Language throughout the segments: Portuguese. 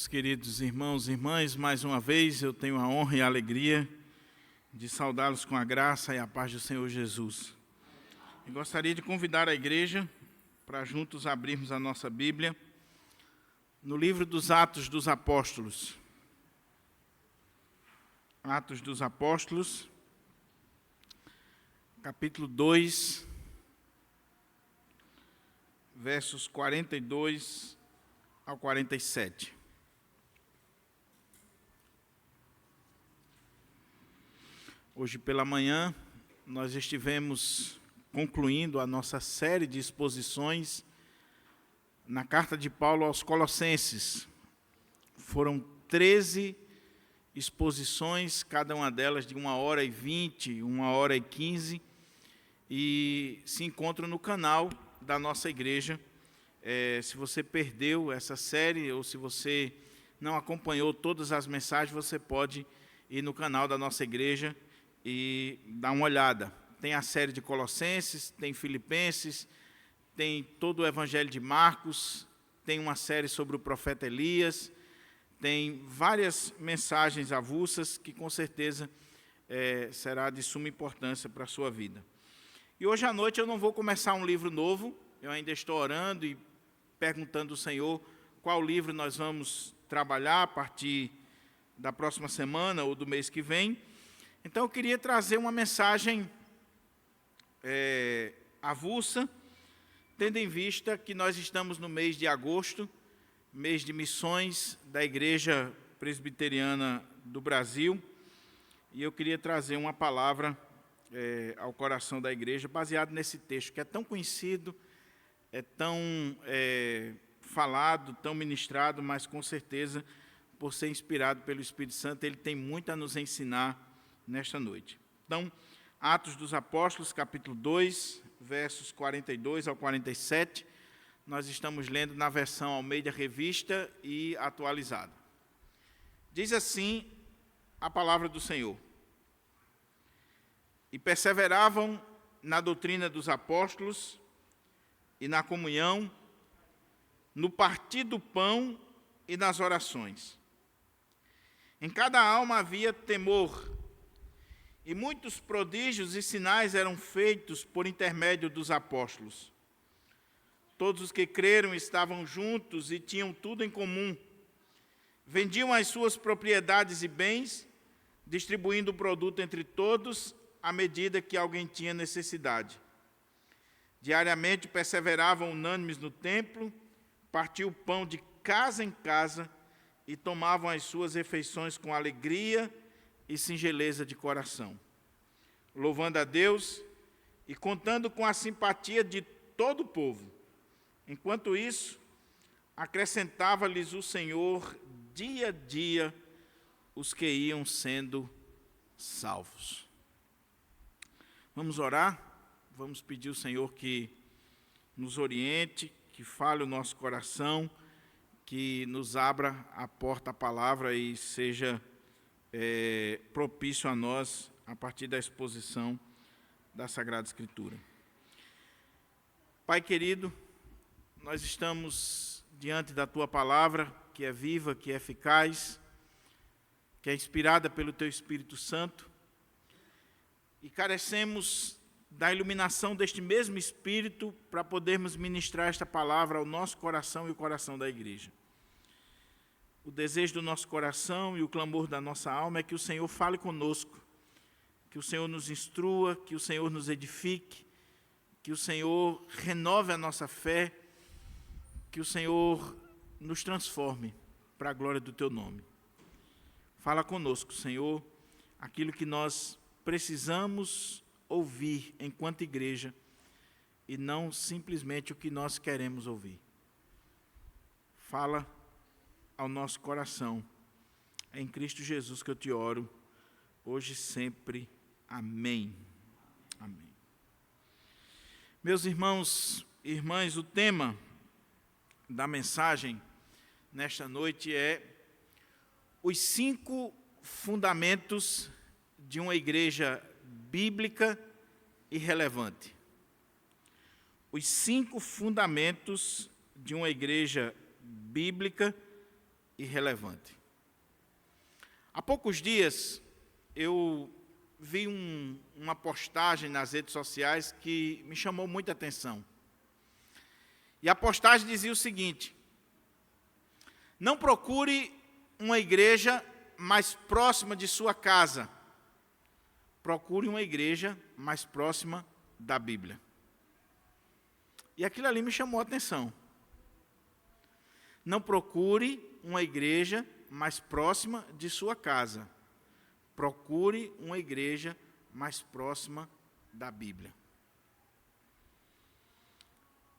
queridos irmãos e irmãs, mais uma vez eu tenho a honra e a alegria de saudá-los com a graça e a paz do Senhor Jesus. E gostaria de convidar a igreja para juntos abrirmos a nossa Bíblia no livro dos Atos dos Apóstolos. Atos dos Apóstolos, capítulo 2, versos 42 ao 47. Hoje pela manhã, nós estivemos concluindo a nossa série de exposições na carta de Paulo aos Colossenses. Foram 13 exposições, cada uma delas de 1h20, 1h15, e se encontram no canal da nossa igreja. Se você perdeu essa série ou se você não acompanhou todas as mensagens, você pode ir no canal da nossa igreja e dar uma olhada. Tem a série de Colossenses, tem Filipenses, tem todo o Evangelho de Marcos, tem uma série sobre o profeta Elias, tem várias mensagens avulsas que com certeza será de suma importância para a sua vida. E hoje à noite eu não vou começar um livro novo, eu ainda estou orando e perguntando ao Senhor qual livro nós vamos trabalhar a partir da próxima semana ou do mês que vem. Então eu queria trazer uma mensagem avulsa, tendo em vista que nós estamos no mês de agosto, mês de missões da Igreja Presbiteriana do Brasil, e eu queria trazer uma palavra ao coração da igreja, baseado nesse texto, que é tão conhecido, é tão falado, tão ministrado, mas com certeza, por ser inspirado pelo Espírito Santo, ele tem muito a nos ensinar nesta noite. Então, Atos dos Apóstolos, capítulo 2, versos 42 ao 47, nós estamos lendo na versão Almeida Revista e atualizada. Diz assim a palavra do Senhor: E perseveravam na doutrina dos apóstolos e na comunhão, no partir do pão e nas orações. Em cada alma havia temor, e muitos prodígios e sinais eram feitos por intermédio dos apóstolos. Todos os que creram estavam juntos e tinham tudo em comum. Vendiam as suas propriedades e bens, distribuindo o produto entre todos, à medida que alguém tinha necessidade. Diariamente perseveravam unânimes no templo, partiam o pão de casa em casa e tomavam as suas refeições com alegria e singeleza de coração, louvando a Deus e contando com a simpatia de todo o povo. Enquanto isso, acrescentava-lhes o Senhor dia a dia os que iam sendo salvos. Vamos orar, vamos pedir ao Senhor que nos oriente, que fale o nosso coração, que nos abra a porta à palavra e seja propício a nós a partir da exposição da Sagrada Escritura. Pai querido, nós estamos diante da Tua palavra, que é viva, que é eficaz, que é inspirada pelo Teu Espírito Santo, e carecemos da iluminação deste mesmo Espírito para podermos ministrar esta palavra ao nosso coração e o coração da igreja. O desejo do nosso coração e o clamor da nossa alma é que o Senhor fale conosco, que o Senhor nos instrua, que o Senhor nos edifique, que o Senhor renove a nossa fé, que o Senhor nos transforme para a glória do Teu nome. Fala conosco, Senhor, aquilo que nós precisamos ouvir enquanto igreja e não simplesmente o que nós queremos ouvir. Fala ao nosso coração. É em Cristo Jesus que eu te oro, hoje e sempre. Amém. Amém. Meus irmãos e irmãs, o tema da mensagem nesta noite é os 5 fundamentos de uma igreja bíblica e relevante. Os 5 fundamentos de uma igreja bíblica e relevante. Há poucos dias, eu vi uma postagem nas redes sociais que me chamou muita atenção. E a postagem dizia o seguinte: não procure uma igreja mais próxima de sua casa. Procure uma igreja mais próxima da Bíblia. E aquilo ali me chamou a atenção. Não procure uma igreja mais próxima de sua casa. Procure uma igreja mais próxima da Bíblia.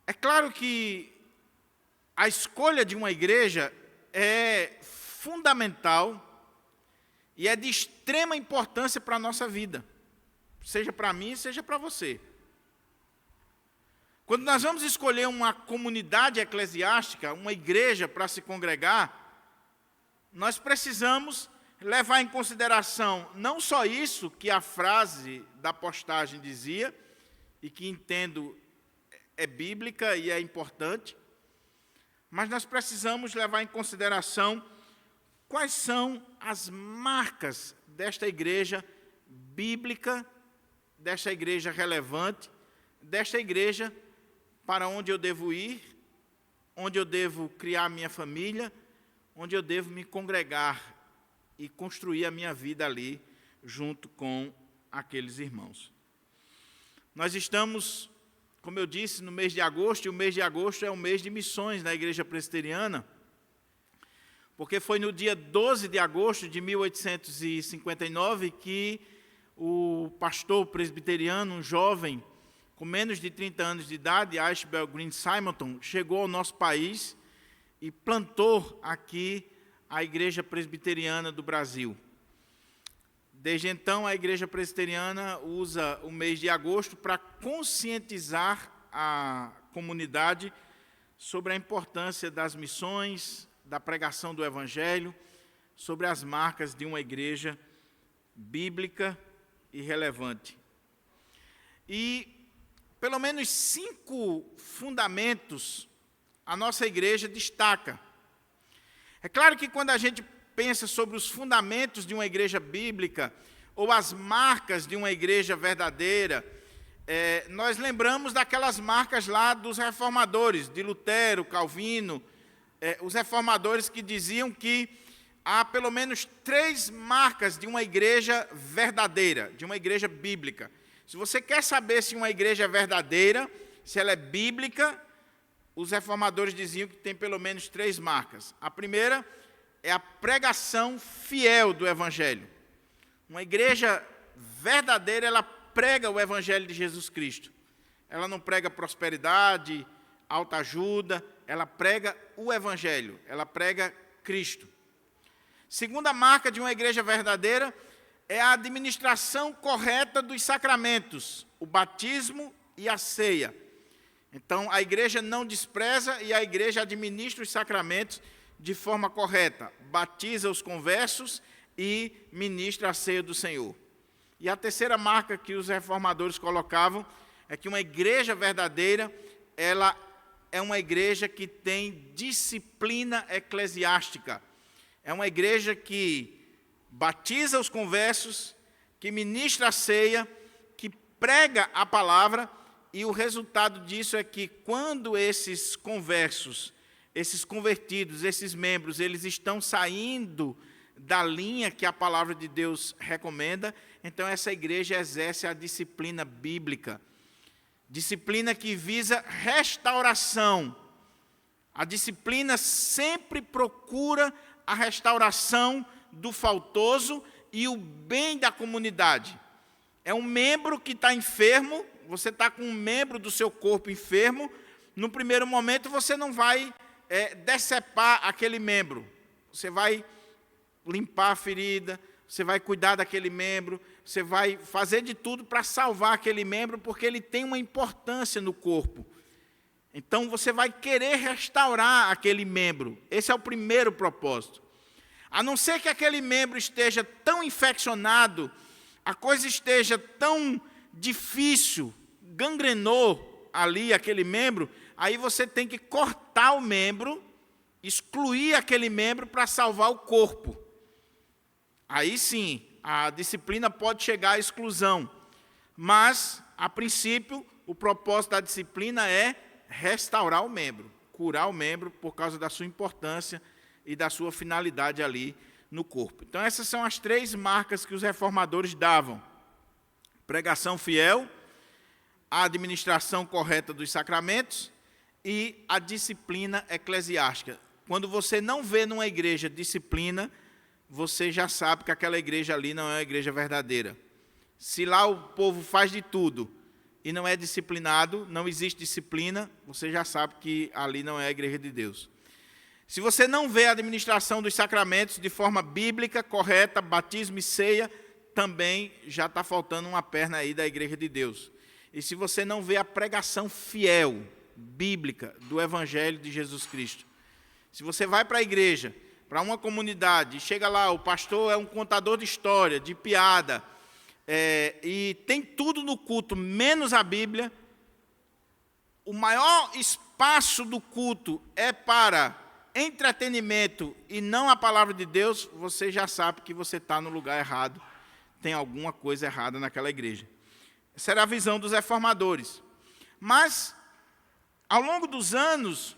É claro que a escolha de uma igreja é fundamental e é de extrema importância para a nossa vida, seja para mim, seja para você. Quando nós vamos escolher uma comunidade eclesiástica, uma igreja para se congregar, nós precisamos levar em consideração não só isso que a frase da postagem dizia, e que entendo é bíblica e é importante, mas nós precisamos levar em consideração quais são as marcas desta igreja bíblica, desta igreja relevante, desta igreja para onde eu devo ir, onde eu devo criar minha família, onde eu devo me congregar e construir a minha vida ali, junto com aqueles irmãos. Nós estamos, como eu disse, no mês de agosto, e o mês de agosto é o mês de missões na Igreja Presbiteriana, porque foi no dia 12 de agosto de 1859 que o pastor presbiteriano, um jovem, com menos de 30 anos de idade, Ashbel Green Simonton, chegou ao nosso país e plantou aqui a Igreja Presbiteriana do Brasil. Desde então, a Igreja Presbiteriana usa o mês de agosto para conscientizar a comunidade sobre a importância das missões, da pregação do Evangelho, sobre as marcas de uma igreja bíblica e relevante. E pelo menos 5 fundamentos a nossa igreja destaca. É claro que quando a gente pensa sobre os fundamentos de uma igreja bíblica, ou as marcas de uma igreja verdadeira, nós lembramos daquelas marcas lá dos reformadores, de Lutero, Calvino, os reformadores que diziam que há pelo menos 3 marcas de uma igreja verdadeira, de uma igreja bíblica. Se você quer saber se uma igreja é verdadeira, se ela é bíblica, os reformadores diziam que tem pelo menos 3 marcas. A primeira é a pregação fiel do Evangelho. Uma igreja verdadeira, ela prega o Evangelho de Jesus Cristo. Ela não prega prosperidade, autoajuda, ela prega o Evangelho, ela prega Cristo. Segunda marca de uma igreja verdadeira é a administração correta dos sacramentos, o batismo e a ceia. Então, a igreja não despreza e a igreja administra os sacramentos de forma correta, batiza os conversos e ministra a ceia do Senhor. E a terceira marca que os reformadores colocavam é que uma igreja verdadeira, ela é uma igreja que tem disciplina eclesiástica. É uma igreja que batiza os conversos, que ministra a ceia, que prega a palavra, e o resultado disso é que quando esses conversos, esses convertidos, esses membros, eles estão saindo da linha que a palavra de Deus recomenda, então essa igreja exerce a disciplina bíblica. Disciplina que visa restauração. A disciplina sempre procura a restauração do faltoso e o bem da comunidade. É um membro que está enfermo, você está com um membro do seu corpo enfermo, no primeiro momento você não vai decepar aquele membro. Você vai limpar a ferida, você vai cuidar daquele membro, você vai fazer de tudo para salvar aquele membro, porque ele tem uma importância no corpo. Então, você vai querer restaurar aquele membro. Esse é o primeiro propósito. A não ser que aquele membro esteja tão infeccionado, a coisa esteja tão difícil, gangrenou ali aquele membro, aí você tem que cortar o membro excluir aquele membro para salvar o corpo. Aí sim, a disciplina pode chegar à exclusão. Mas, a princípio, o propósito da disciplina é restaurar o membro, curar o membro por causa da sua importância e da sua finalidade ali no corpo. Então, essas são as 3 marcas que os reformadores davam: pregação fiel, a administração correta dos sacramentos e a disciplina eclesiástica. Quando você não vê numa igreja disciplina, você já sabe que aquela igreja ali não é uma igreja verdadeira. Se lá o povo faz de tudo e não é disciplinado, não existe disciplina, você já sabe que ali não é a igreja de Deus. Se você não vê a administração dos sacramentos de forma bíblica, correta, batismo e ceia, também já está faltando uma perna aí da igreja de Deus. E se você não vê a pregação fiel, bíblica, do Evangelho de Jesus Cristo, se você vai para a igreja, para uma comunidade, e chega lá, o pastor é um contador de história, de piada, e tem tudo no culto, menos a Bíblia, o maior espaço do culto é para entretenimento e não a palavra de Deus, você já sabe que você está no lugar errado, tem alguma coisa errada naquela igreja. Essa era a visão dos reformadores. Mas, ao longo dos anos,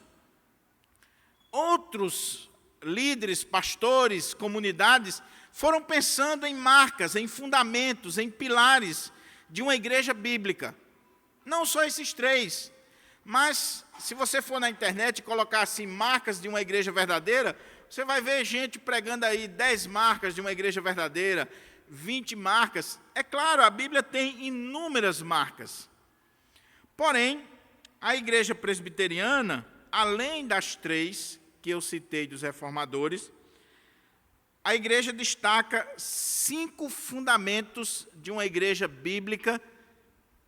outros líderes, pastores, comunidades, foram pensando em marcas, em fundamentos, em pilares de uma igreja bíblica. Não só esses 3, mas se você for na internet e colocar assim, marcas de uma igreja verdadeira, você vai ver gente pregando aí 10 marcas de uma igreja verdadeira, 20 marcas. É claro, a Bíblia tem inúmeras marcas. Porém, a igreja presbiteriana, além das 3 que eu citei dos reformadores, a igreja destaca 5 fundamentos de uma igreja bíblica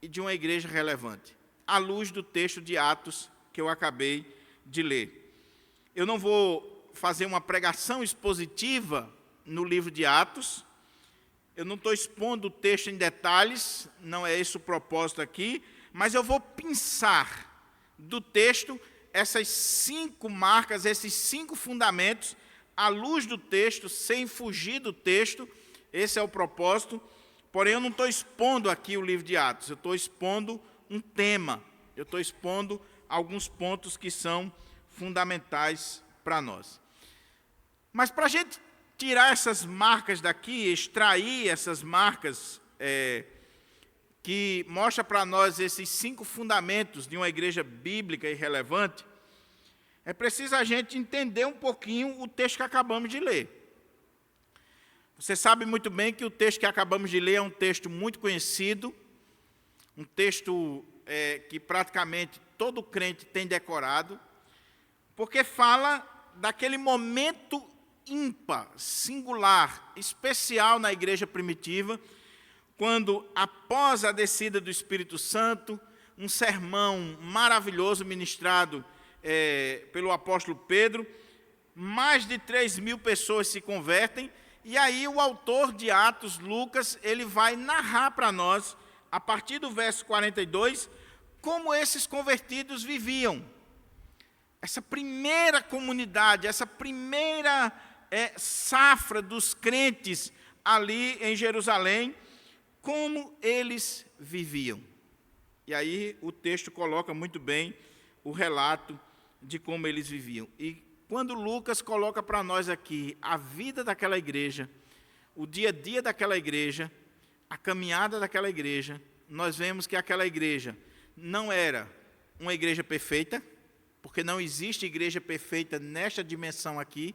e de uma igreja relevante, à luz do texto de Atos que eu acabei de ler. Eu não vou fazer uma pregação expositiva no livro de Atos, eu não estou expondo o texto em detalhes, não é esse o propósito aqui, mas eu vou pensar do texto essas 5 marcas, esses 5 fundamentos, à luz do texto, sem fugir do texto. Esse é o propósito. Porém, eu não estou expondo aqui o livro de Atos, eu estou expondo um tema, eu estou expondo alguns pontos que são fundamentais para nós. Mas para a gente tirar essas marcas daqui, extrair essas marcas que mostra para nós esses 5 fundamentos de uma igreja bíblica e relevante, é preciso a gente entender um pouquinho o texto que acabamos de ler. Você sabe muito bem que o texto que acabamos de ler é um texto muito conhecido, um texto que praticamente todo crente tem decorado, porque fala daquele momento ímpar, singular, especial na igreja primitiva, quando, após a descida do Espírito Santo, um sermão maravilhoso ministrado pelo apóstolo Pedro, mais de 3.000 pessoas se convertem, e aí o autor de Atos, Lucas, ele vai narrar para nós, a partir do verso 42, como esses convertidos viviam. Essa primeira comunidade, essa primeira safra dos crentes ali em Jerusalém, como eles viviam. E aí o texto coloca muito bem o relato de como eles viviam. E quando Lucas coloca para nós aqui a vida daquela igreja, o dia a dia daquela igreja, a caminhada daquela igreja, nós vemos que aquela igreja não era uma igreja perfeita, porque não existe igreja perfeita nesta dimensão aqui.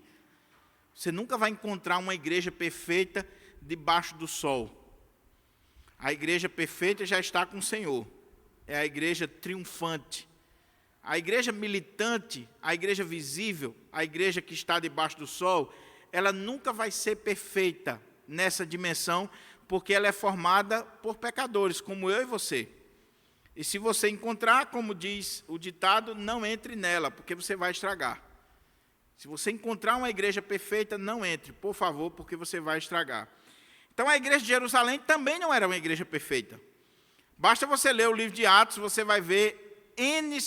Você nunca vai encontrar uma igreja perfeita debaixo do sol. A igreja perfeita já está com o Senhor. É a igreja triunfante. A igreja militante, a igreja visível, a igreja que está debaixo do sol, ela nunca vai ser perfeita nessa dimensão, porque ela é formada por pecadores, como eu e você. E se você encontrar, como diz o ditado, não entre nela, porque você vai estragar. Se você encontrar uma igreja perfeita, não entre, por favor, porque você vai estragar. Então, a igreja de Jerusalém também não era uma igreja perfeita. Basta você ler o livro de Atos, você vai ver N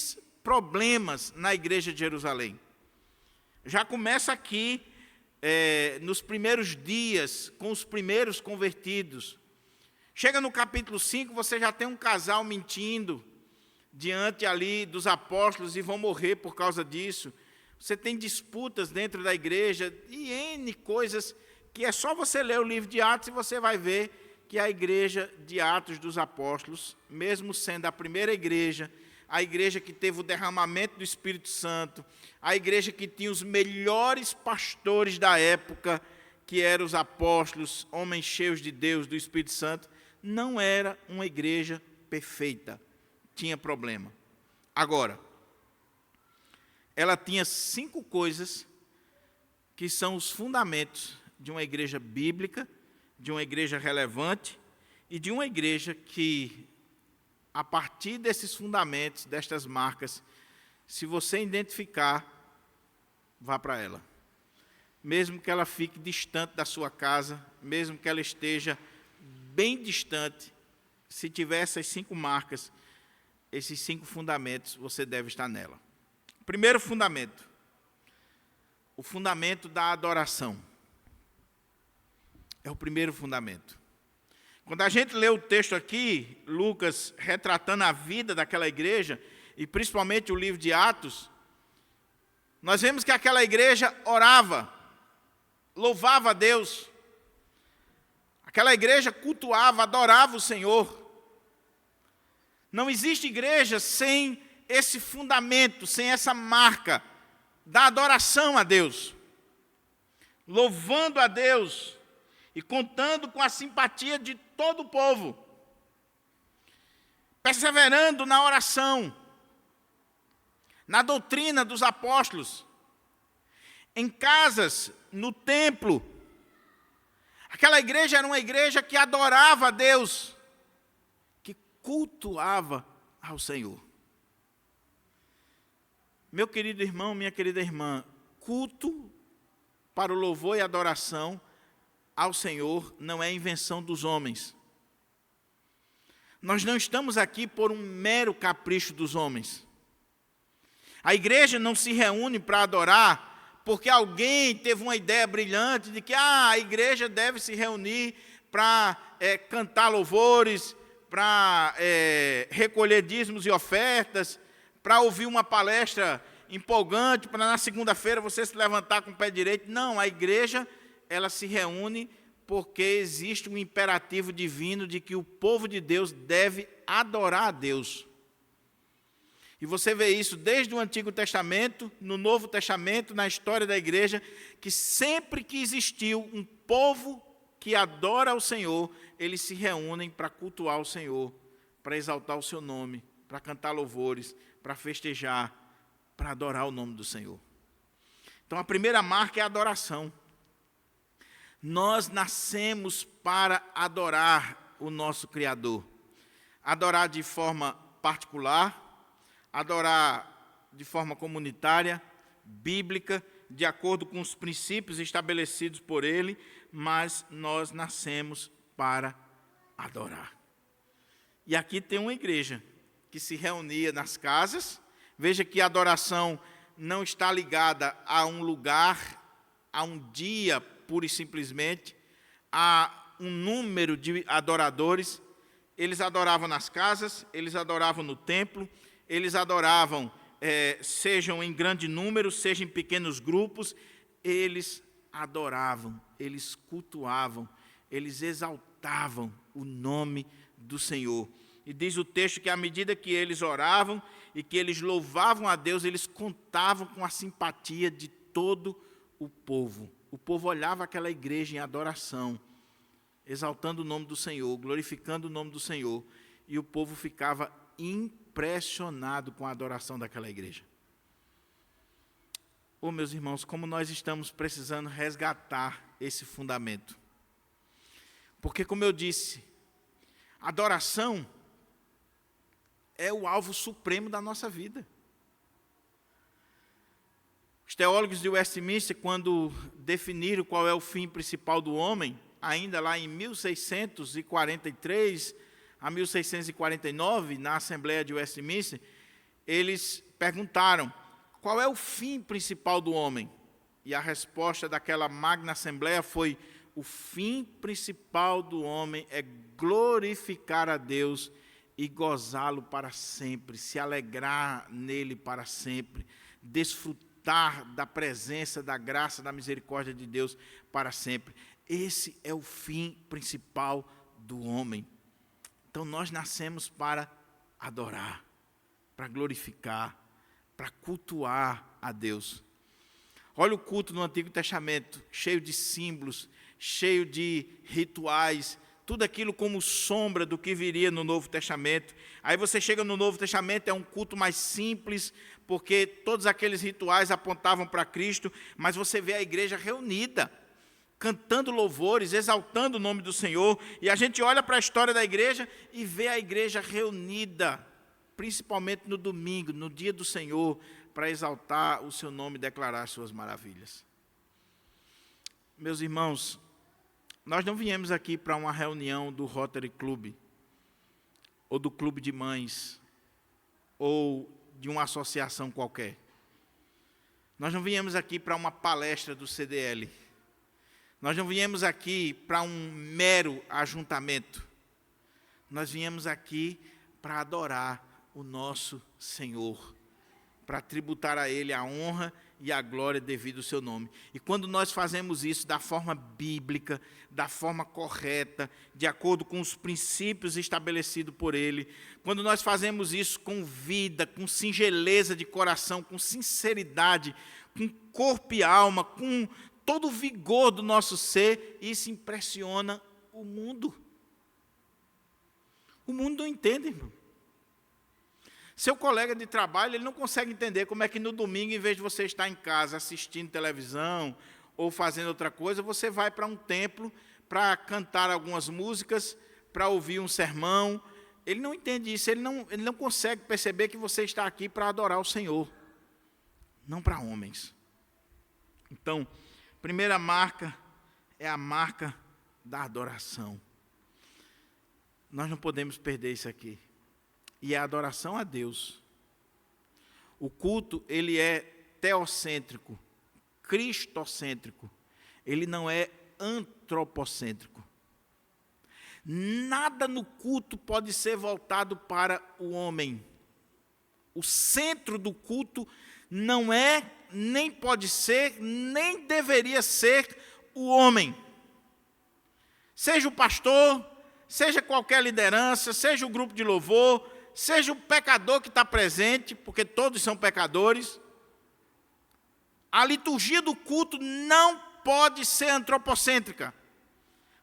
problemas na igreja de Jerusalém. Já começa aqui, nos primeiros dias, com os primeiros convertidos. Chega no capítulo 5, você já tem um casal mentindo diante ali dos apóstolos e vão morrer por causa disso. Você tem disputas dentro da igreja e N coisas que é só você ler o livro de Atos e você vai ver que a igreja de Atos dos Apóstolos, mesmo sendo a primeira igreja, a igreja que teve o derramamento do Espírito Santo, a igreja que tinha os melhores pastores da época, que eram os apóstolos, homens cheios de Deus, do Espírito Santo, não era uma igreja perfeita. Tinha problema. Agora, ela tinha 5 coisas que são os fundamentos de uma igreja bíblica, de uma igreja relevante e de uma igreja que, a partir desses fundamentos, destas marcas, se você identificar, vá para ela. Mesmo que ela fique distante da sua casa, mesmo que ela esteja bem distante, se tiver essas 5 marcas, esses 5 fundamentos, você deve estar nela. Primeiro fundamento, o fundamento da adoração. É o primeiro fundamento. Quando a gente lê o texto aqui, Lucas retratando a vida daquela igreja, e principalmente o livro de Atos, nós vemos que aquela igreja orava, louvava a Deus. Aquela igreja cultuava, adorava o Senhor. Não existe igreja sem esse fundamento, sem essa marca da adoração a Deus. Louvando a Deus e contando com a simpatia de todo o povo. Perseverando na oração, na doutrina dos apóstolos, em casas, no templo. Aquela igreja era uma igreja que adorava a Deus, que cultuava ao Senhor. Meu querido irmão, minha querida irmã, culto para o louvor e adoração ao Senhor não é invenção dos homens. Nós não estamos aqui por um mero capricho dos homens. A igreja não se reúne para adorar porque alguém teve uma ideia brilhante de que a igreja deve se reunir para cantar louvores, para recolher dízimos e ofertas, para ouvir uma palestra empolgante, para na segunda-feira você se levantar com o pé direito. Não, a igreja, ela se reúne porque existe um imperativo divino de que o povo de Deus deve adorar a Deus. E você vê isso desde o Antigo Testamento, no Novo Testamento, na história da igreja, que sempre que existiu um povo que adora ao Senhor, eles se reúnem para cultuar o Senhor, para exaltar o seu nome, para cantar louvores, para festejar, para adorar o nome do Senhor. Então a primeira marca é a adoração. Nós nascemos para adorar o nosso Criador. Adorar de forma particular, adorar de forma comunitária, bíblica, de acordo com os princípios estabelecidos por Ele, mas nós nascemos para adorar. E aqui tem uma igreja que se reunia nas casas. Veja que a adoração não está ligada a um lugar, a um dia, pura e simplesmente, a um número de adoradores. Eles adoravam nas casas, eles adoravam no templo, eles adoravam, sejam em grande número, sejam em pequenos grupos, eles adoravam, eles cultuavam, eles exaltavam o nome do Senhor. E diz o texto que à medida que eles oravam e que eles louvavam a Deus, eles contavam com a simpatia de todo o povo. O povo olhava aquela igreja em adoração, exaltando o nome do Senhor, glorificando o nome do Senhor, e o povo ficava impressionado com a adoração daquela igreja. Oh, meus irmãos, como nós estamos precisando resgatar esse fundamento. Porque, como eu disse, adoração é o alvo supremo da nossa vida. Os teólogos de Westminster, quando definiram qual é o fim principal do homem, ainda lá em 1643 a 1649, na Assembleia de Westminster, eles perguntaram: qual é o fim principal do homem? E a resposta daquela magna assembleia foi: o fim principal do homem é glorificar a Deus e gozá-lo para sempre, se alegrar nele para sempre, desfrutar da presença, da graça, da misericórdia de Deus para sempre. Esse é o fim principal do homem. Então nós nascemos para adorar, para glorificar, para cultuar a Deus. Olha o culto no Antigo Testamento, cheio de símbolos, cheio de rituais, tudo aquilo como sombra do que viria no Novo Testamento. Aí você chega no Novo Testamento, é um culto mais simples, porque todos aqueles rituais apontavam para Cristo, mas você vê a igreja reunida, cantando louvores, exaltando o nome do Senhor, e a gente olha para a história da igreja e vê a igreja reunida, principalmente no domingo, no dia do Senhor, para exaltar o seu nome e declarar suas maravilhas. Meus irmãos, nós não viemos aqui para uma reunião do Rotary Club, ou do Clube de Mães, ou de uma associação qualquer. Nós não viemos aqui para uma palestra do CDL. Nós não viemos aqui para um mero ajuntamento. Nós viemos aqui para adorar o nosso Senhor, para tributar a Ele a honra e a glória devido ao seu nome. E quando nós fazemos isso da forma bíblica, da forma correta, de acordo com os princípios estabelecidos por Ele, quando nós fazemos isso com vida, com singeleza de coração, com sinceridade, com corpo e alma, com todo o vigor do nosso ser, isso impressiona o mundo. O mundo não entende, irmão. Seu colega de trabalho, ele não consegue entender como é que no domingo, em vez de você estar em casa assistindo televisão ou fazendo outra coisa, você vai para um templo para cantar algumas músicas, para ouvir um sermão. Ele não entende isso, ele não consegue perceber que você está aqui para adorar o Senhor, não para homens. Então, a primeira marca é a marca da adoração. Nós não podemos perder isso aqui. E é a adoração a Deus. O culto, ele é teocêntrico, cristocêntrico. Ele não é antropocêntrico. Nada no culto pode ser voltado para o homem. O centro do culto não é, nem pode ser, nem deveria ser o homem. Seja o pastor, seja qualquer liderança, seja o grupo de louvor, seja o pecador que está presente, porque todos são pecadores. A liturgia do culto não pode ser antropocêntrica.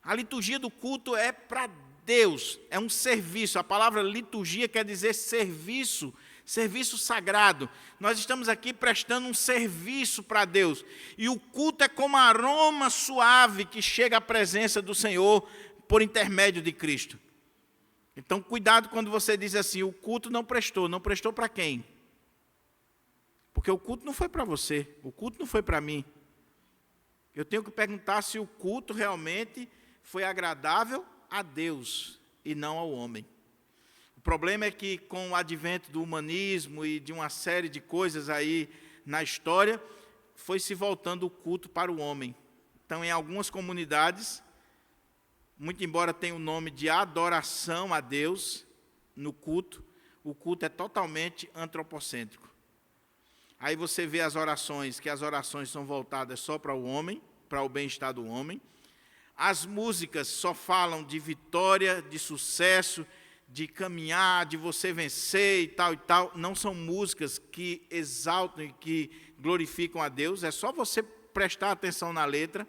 A liturgia do culto é para Deus, é um serviço. A palavra liturgia quer dizer serviço, serviço sagrado. Nós estamos aqui prestando um serviço para Deus. E o culto é como aroma suave que chega à presença do Senhor por intermédio de Cristo. Então, cuidado quando você diz assim, o culto não prestou para quem? Porque o culto não foi para você, o culto não foi para mim. Eu tenho que perguntar se o culto realmente foi agradável a Deus e não ao homem. O problema é que com o advento do humanismo e de uma série de coisas aí na história, foi se voltando o culto para o homem. Então, em algumas comunidades, muito embora tenha o nome de adoração a Deus no culto, o culto é totalmente antropocêntrico. Aí você vê as orações, que as orações são voltadas só para o homem, para o bem-estar do homem. As músicas só falam de vitória, de sucesso, de caminhar, de você vencer e tal. Não são músicas que exaltam e que glorificam a Deus, é só você prestar atenção na letra.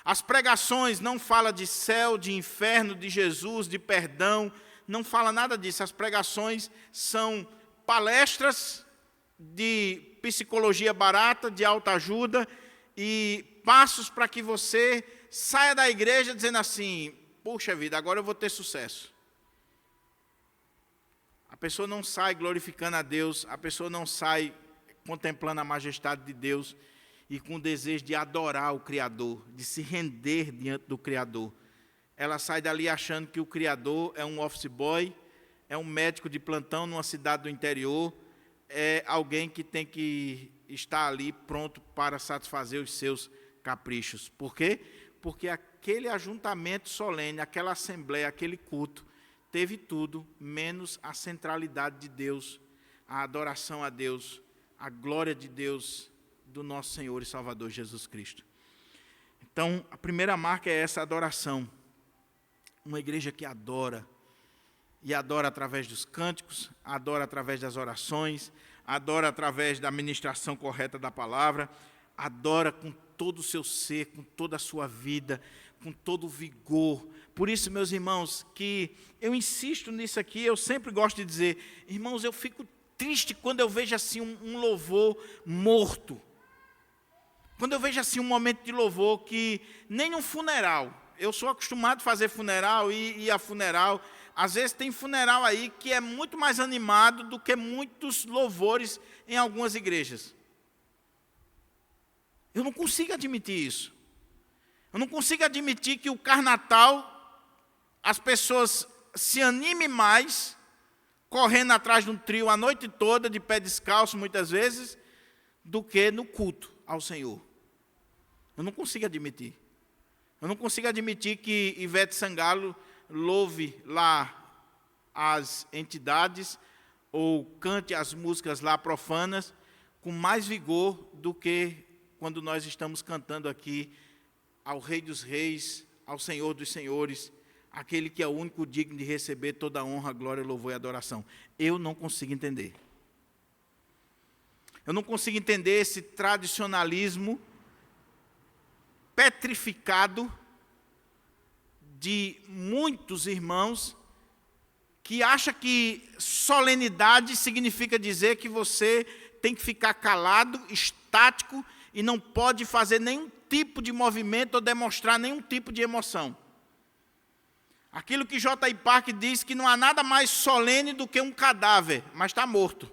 As pregações não falam de céu, de inferno, de Jesus, de perdão, não fala nada disso. As pregações são palestras de psicologia barata, de autoajuda e passos para que você saia da igreja dizendo assim, puxa vida, agora eu vou ter sucesso. A pessoa não sai glorificando a Deus, a pessoa não sai contemplando a majestade de Deus e com o desejo de adorar o Criador, de se render diante do Criador. Ela sai dali achando que o Criador é um office boy, é um médico de plantão numa cidade do interior, é alguém que tem que está ali pronto para satisfazer os seus caprichos. Por quê? Porque aquele ajuntamento solene, aquela assembleia, aquele culto, teve tudo, menos a centralidade de Deus, a adoração a Deus, a glória de Deus, do nosso Senhor e Salvador Jesus Cristo. Então, a primeira marca é essa adoração. Uma igreja que adora, e adora através dos cânticos, adora através das orações, adora através da ministração correta da palavra, adora com todo o seu ser, com toda a sua vida, com todo o vigor. Por isso, meus irmãos, que eu insisto nisso aqui, eu sempre gosto de dizer, irmãos, eu fico triste quando eu vejo assim um louvor morto. Quando eu vejo assim um momento de louvor que nem um funeral, eu sou acostumado a fazer funeral e ir a funeral, às vezes tem funeral aí que é muito mais animado do que muitos louvores em algumas igrejas. Eu não consigo admitir isso. Eu não consigo admitir que o Carnatal, as pessoas se animem mais, correndo atrás de um trio a noite toda, de pé descalço muitas vezes, do que no culto ao Senhor. Eu não consigo admitir. Eu não consigo admitir que Ivete Sangalo louve lá as entidades ou cante as músicas lá profanas com mais vigor do que quando nós estamos cantando aqui ao Rei dos Reis, ao Senhor dos Senhores, aquele que é o único digno de receber toda a honra, glória, louvor e adoração. Eu não consigo entender. Eu não consigo entender esse tradicionalismo petrificado de muitos irmãos que acham que solenidade significa dizer que você tem que ficar calado, estático e não pode fazer nenhum tipo de movimento ou demonstrar nenhum tipo de emoção. Aquilo que J.I. Parker diz que não há nada mais solene do que um cadáver, mas está morto.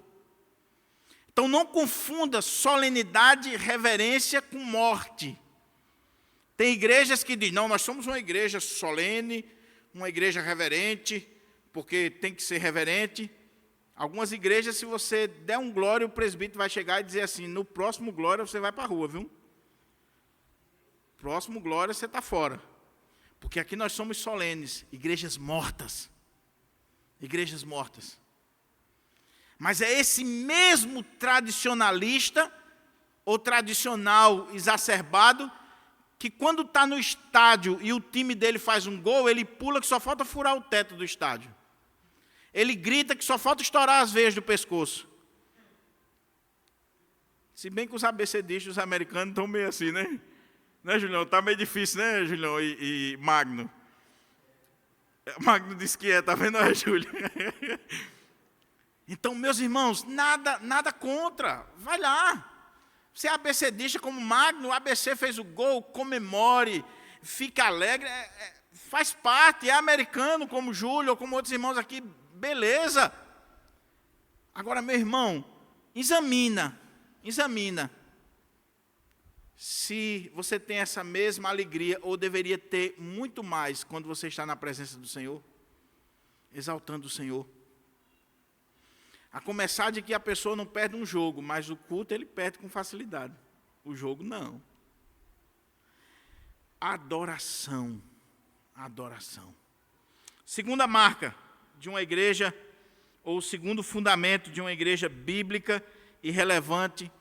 Então não confunda solenidade e reverência com morte. Tem igrejas que dizem, não, nós somos uma igreja solene, uma igreja reverente, porque tem que ser reverente. Algumas igrejas, se você der um glória, o presbítero vai chegar e dizer assim, no próximo glória você vai para a rua, viu? Próximo glória você está fora. Porque aqui nós somos solenes, igrejas mortas. Igrejas mortas. Mas é esse mesmo tradicionalista, ou tradicional exacerbado, que quando está no estádio e o time dele faz um gol, ele pula que só falta furar o teto do estádio. Ele grita que só falta estourar as veias do pescoço. Se bem que os ABCDistas, os americanos, estão meio assim, né? Né, Julião? Está meio difícil, né, Julião e Magno? Magno disse que é, está vendo, Júlio? Então, meus irmãos, nada contra. Vai lá. Você é ABCdista como Magno, o ABC fez o gol, comemore, fique alegre, faz parte, é americano como Júlio ou como outros irmãos aqui, beleza. Agora, meu irmão, examina se você tem essa mesma alegria ou deveria ter muito mais quando você está na presença do Senhor, exaltando o Senhor. A começar de que a pessoa não perde um jogo, mas o culto ele perde com facilidade. O jogo não. Adoração. Adoração. Segunda marca de uma igreja, ou o segundo fundamento de uma igreja bíblica e relevante,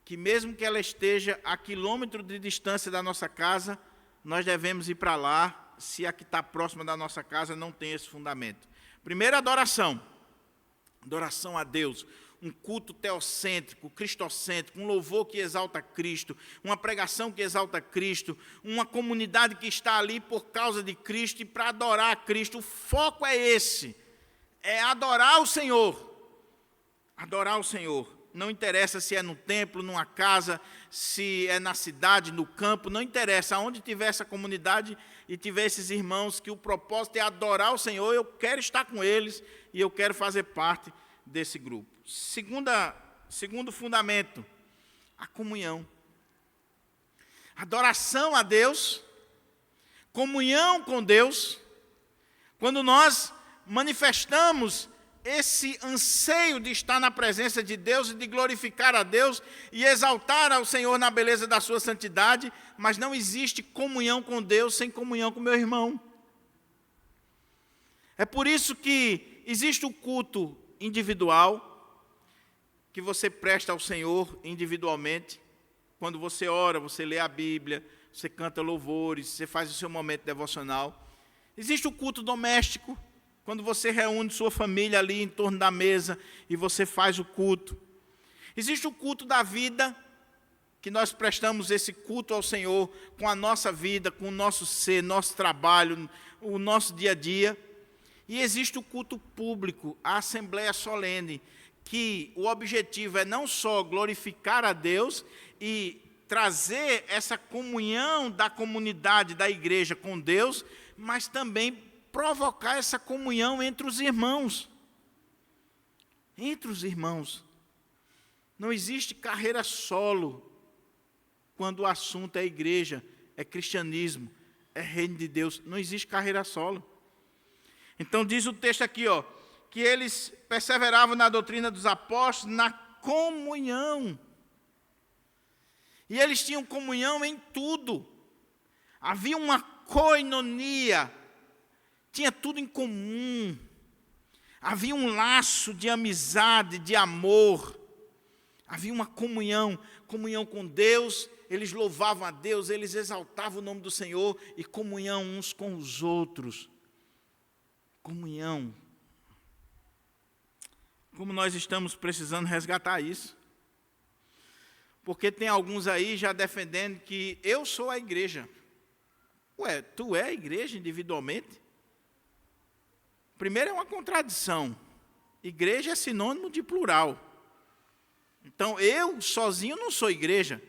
que mesmo que ela esteja a quilômetro de distância da nossa casa, nós devemos ir para lá, se a que está próxima da nossa casa não tem esse fundamento. Primeiro, adoração. Adoração a Deus, um culto teocêntrico, cristocêntrico, um louvor que exalta Cristo, uma pregação que exalta Cristo, uma comunidade que está ali por causa de Cristo e para adorar a Cristo. O foco é esse, é adorar o Senhor. Adorar o Senhor. Não interessa se é no templo, numa casa, se é na cidade, no campo, não interessa. Aonde tiver essa comunidade e tiver esses irmãos que o propósito é adorar o Senhor, eu quero estar com eles e eu quero fazer parte desse grupo. Segundo fundamento, a comunhão. Adoração a Deus, comunhão com Deus. Quando nós manifestamos esse anseio de estar na presença de Deus e de glorificar a Deus e exaltar ao Senhor na beleza da sua santidade, mas não existe comunhão com Deus sem comunhão com meu irmão. É por isso que existe o culto individual, que você presta ao Senhor individualmente. Quando você ora, você lê a Bíblia, você canta louvores, você faz o seu momento devocional. Existe o culto doméstico, quando você reúne sua família ali em torno da mesa e você faz o culto. Existe o culto da vida, que nós prestamos esse culto ao Senhor com a nossa vida, com o nosso ser, nosso trabalho, o nosso dia a dia. E existe o culto público, a assembleia solene, que o objetivo é não só glorificar a Deus e trazer essa comunhão da comunidade, da igreja com Deus, mas também provocar essa comunhão entre os irmãos. Entre os irmãos. Não existe carreira solo quando o assunto é igreja, é cristianismo, é reino de Deus. Não existe carreira solo. Então diz o texto aqui, que eles perseveravam na doutrina dos apóstolos, na comunhão. E eles tinham comunhão em tudo. Havia uma koinonia, tinha tudo em comum. Havia um laço de amizade, de amor. Havia uma comunhão com Deus. Eles louvavam a Deus, eles exaltavam o nome do Senhor e comunhão uns com os outros. Comunhão. Como nós estamos precisando resgatar isso. Porque tem alguns aí já defendendo que eu sou a igreja. Ué, tu é a igreja individualmente? Primeiro é uma contradição. Igreja é sinônimo de plural. Então, eu sozinho não sou igreja.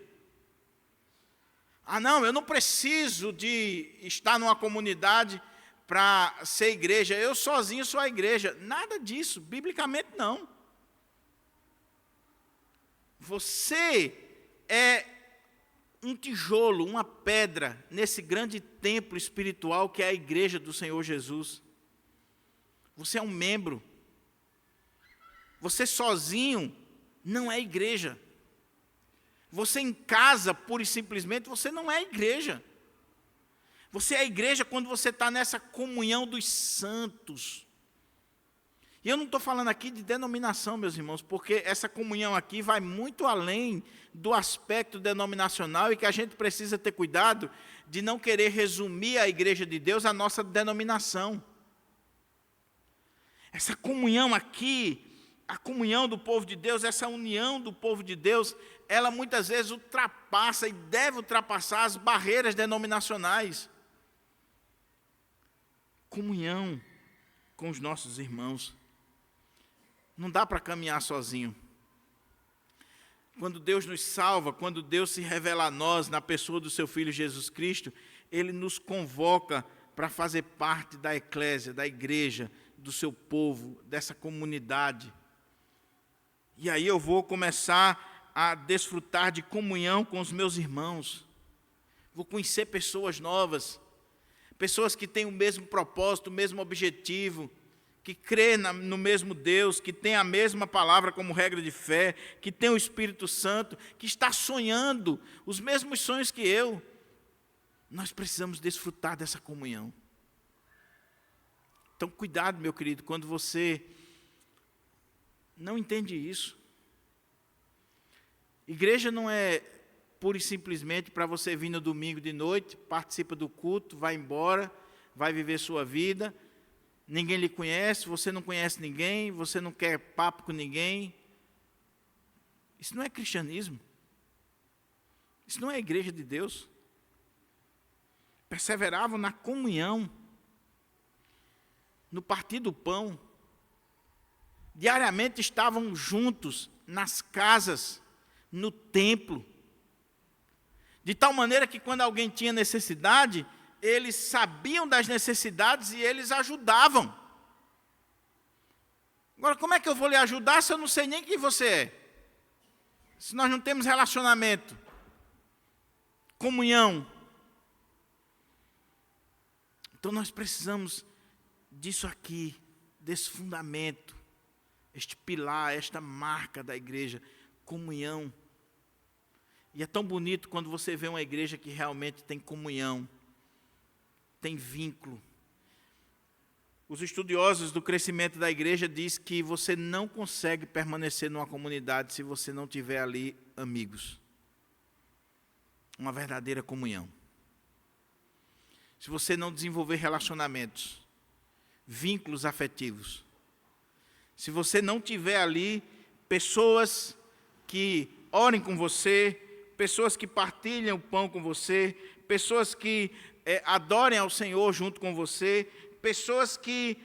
Ah, não, eu não preciso de estar numa comunidade para ser igreja. Eu sozinho sou a igreja. Nada disso, biblicamente não. Você é um tijolo, uma pedra, nesse grande templo espiritual que é a igreja do Senhor Jesus. Você é um membro. Você sozinho não é igreja. Você em casa, pura e simplesmente, você não é igreja. Você é igreja quando você está nessa comunhão dos santos. E eu não estou falando aqui de denominação, meus irmãos, porque essa comunhão aqui vai muito além do aspecto denominacional e que a gente precisa ter cuidado de não querer resumir a igreja de Deus à nossa denominação. Essa comunhão aqui, a comunhão do povo de Deus, essa união do povo de Deus, ela muitas vezes ultrapassa e deve ultrapassar as barreiras denominacionais. Comunhão com os nossos irmãos. Não dá para caminhar sozinho. Quando Deus nos salva, quando Deus se revela a nós na pessoa do seu Filho Jesus Cristo, Ele nos convoca para fazer parte da eclésia, da igreja, do seu povo, dessa comunidade. E aí eu vou começar a desfrutar de comunhão com os meus irmãos. Vou conhecer pessoas novas, pessoas que têm o mesmo propósito, o mesmo objetivo, que crê no mesmo Deus, que tem a mesma palavra como regra de fé, que tem o Espírito Santo, que está sonhando os mesmos sonhos que eu. Nós precisamos desfrutar dessa comunhão. Então, cuidado, meu querido, quando você não entende isso. Igreja não é pura e simplesmente para você vir no domingo de noite, participa do culto, vai embora, vai viver sua vida. Ninguém lhe conhece, você não conhece ninguém, você não quer papo com ninguém. Isso não é cristianismo. Isso não é a igreja de Deus. Perseveravam na comunhão, no partir do pão. Diariamente estavam juntos nas casas, no templo. De tal maneira que quando alguém tinha necessidade, eles sabiam das necessidades e eles ajudavam. Agora, como é que eu vou lhe ajudar se eu não sei nem quem você é? Se nós não temos relacionamento, comunhão. Então nós precisamos disso aqui, desse fundamento. este pilar, esta marca da igreja, comunhão. E é tão bonito quando você vê uma igreja que realmente tem comunhão, tem vínculo. Os estudiosos do crescimento da igreja dizem que você não consegue permanecer numa comunidade se você não tiver ali amigos. Uma verdadeira comunhão. Se você não desenvolver relacionamentos, vínculos afetivos, se você não tiver ali pessoas que orem com você, pessoas que partilham o pão com você, pessoas que adorem ao Senhor junto com você, pessoas que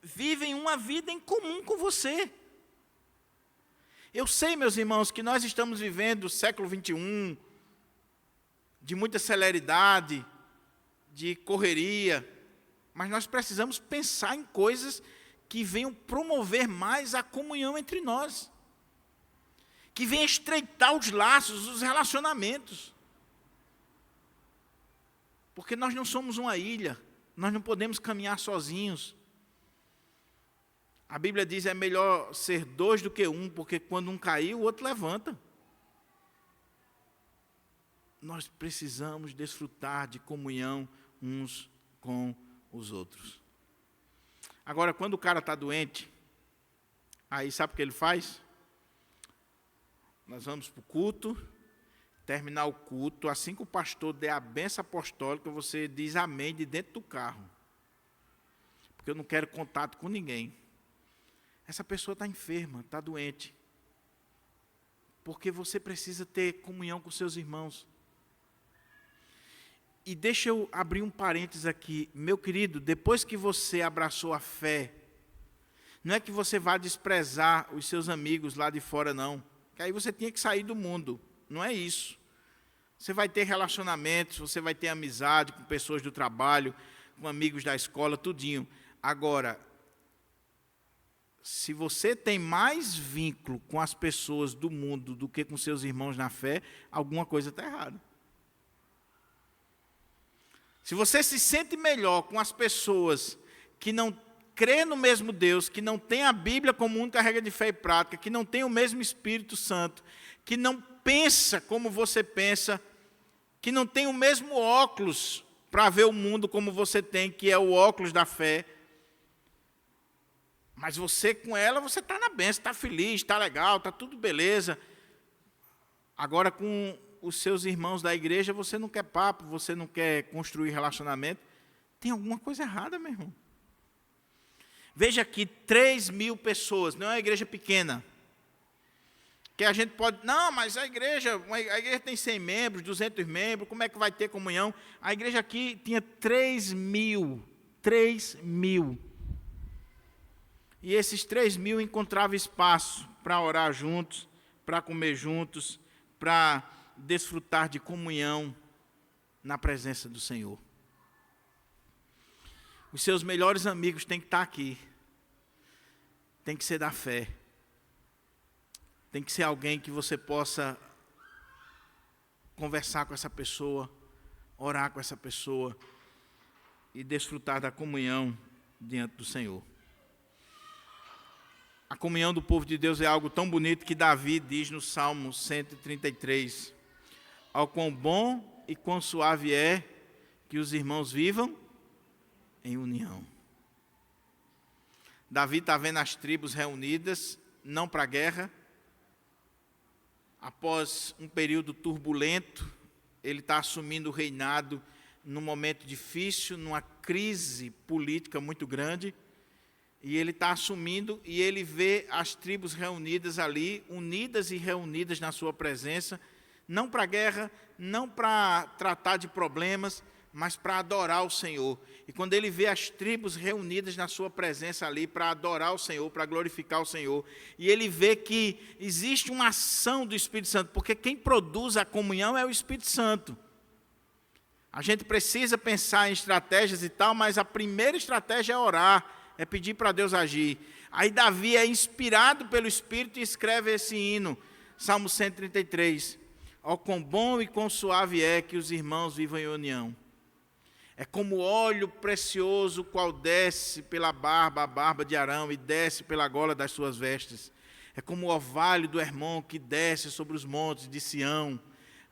vivem uma vida em comum com você. Eu sei, meus irmãos, que nós estamos vivendo o século 21, de muita celeridade, de correria, mas nós precisamos pensar em coisas que venham promover mais a comunhão entre nós, que venham estreitar os laços, os relacionamentos. Porque nós não somos uma ilha, nós não podemos caminhar sozinhos. A Bíblia diz que é melhor ser dois do que um, porque quando um cair, o outro levanta. Nós precisamos desfrutar de comunhão uns com os outros. Agora, quando o cara está doente, aí sabe o que ele faz? Nós vamos para o culto, terminar o culto, assim que o pastor der a bênção apostólica, você diz amém de dentro do carro. Porque eu não quero contato com ninguém. Essa pessoa está enferma, está doente. Porque você precisa ter comunhão com seus irmãos. E deixa eu abrir um parênteses aqui. Meu querido, depois que você abraçou a fé, não é que você vá desprezar os seus amigos lá de fora, não. Que aí você tinha que sair do mundo. Não é isso. Você vai ter relacionamentos, você vai ter amizade com pessoas do trabalho, com amigos da escola, tudinho. Agora, se você tem mais vínculo com as pessoas do mundo do que com seus irmãos na fé, alguma coisa está errada. Se você se sente melhor com as pessoas que não crê no mesmo Deus, que não tem a Bíblia como única regra de fé e prática, que não tem o mesmo Espírito Santo, que não pensa como você pensa, que não tem o mesmo óculos para ver o mundo como você tem, que é o óculos da fé, mas você com ela, você está na bênção, está feliz, está legal, está tudo beleza. Agora com os seus irmãos da igreja, você não quer papo, você não quer construir relacionamento, tem alguma coisa errada, meu irmão. Veja aqui, 3.000 pessoas, não é uma igreja pequena. Que a gente pode, não, mas a igreja tem 100 membros, 200 membros, como é que vai ter comunhão? A igreja aqui tinha 3.000. E esses 3.000 encontravam espaço para orar juntos, para comer juntos, para desfrutar de comunhão na presença do Senhor. Os seus melhores amigos têm que estar aqui. Tem que ser da fé. Tem que ser alguém que você possa conversar com essa pessoa, orar com essa pessoa e desfrutar da comunhão diante do Senhor. A comunhão do povo de Deus é algo tão bonito que Davi diz no Salmo 133, ao quão bom e quão suave é que os irmãos vivam em união. Davi está vendo as tribos reunidas, não para a guerra. Após um período turbulento, ele está assumindo o reinado num momento difícil, numa crise política muito grande. E ele está assumindo e ele vê as tribos reunidas ali, unidas e reunidas na sua presença, não para a guerra, não para tratar de problemas, mas para adorar o Senhor. E quando ele vê as tribos reunidas na sua presença ali, para adorar o Senhor, para glorificar o Senhor, e ele vê que existe uma ação do Espírito Santo, porque quem produz a comunhão é o Espírito Santo. A gente precisa pensar em estratégias e tal, mas a primeira estratégia é orar, é pedir para Deus agir. Aí Davi é inspirado pelo Espírito e escreve esse hino, Salmo 133. Ó, quão bom e quão suave é que os irmãos vivam em união. É como óleo precioso, qual desce pela barba, a barba de Arão, e desce pela gola das suas vestes. É como o orvalho do Hermon que desce sobre os montes de Sião.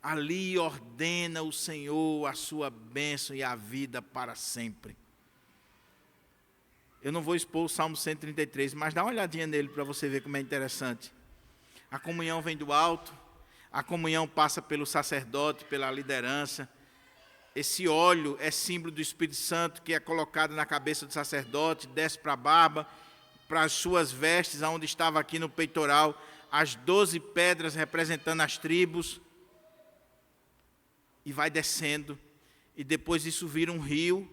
Ali ordena o Senhor a sua bênção e a vida para sempre. Eu não vou expor o Salmo 133, mas dá uma olhadinha nele para você ver como é interessante. A comunhão vem do alto, a comunhão passa pelo sacerdote, pela liderança. Esse óleo é símbolo do Espírito Santo que é colocado na cabeça do sacerdote, desce para a barba, para as suas vestes, onde estava aqui no peitoral, as 12 pedras representando as tribos, e vai descendo, e depois isso vira um rio,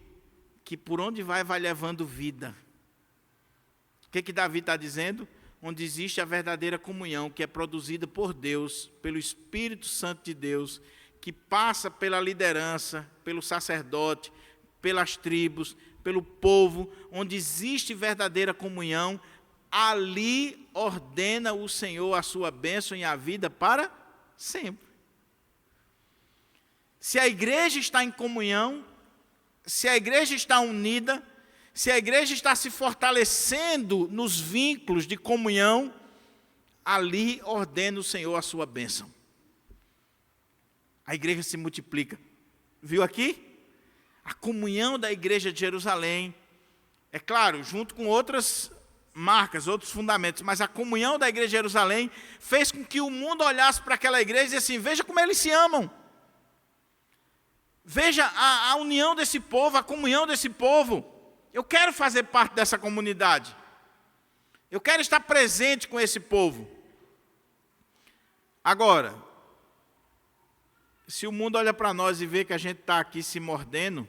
que por onde vai levando vida. O que Davi está dizendo? Onde existe a verdadeira comunhão, que é produzida por Deus, pelo Espírito Santo de Deus, que passa pela liderança, pelo sacerdote, pelas tribos, pelo povo, onde existe verdadeira comunhão, ali ordena o Senhor a sua bênção e a vida para sempre. Se a igreja está em comunhão, se a igreja está unida, se a igreja está se fortalecendo nos vínculos de comunhão, ali ordena o Senhor a sua bênção. A igreja se multiplica. Viu aqui? A comunhão da igreja de Jerusalém, é claro, junto com outras marcas, outros fundamentos, mas a comunhão da igreja de Jerusalém fez com que o mundo olhasse para aquela igreja e disse assim: veja como eles se amam. Veja a união desse povo, a comunhão desse povo. Eu quero fazer parte dessa comunidade. Eu quero estar presente com esse povo. Agora, se o mundo olha para nós e vê que a gente está aqui se mordendo,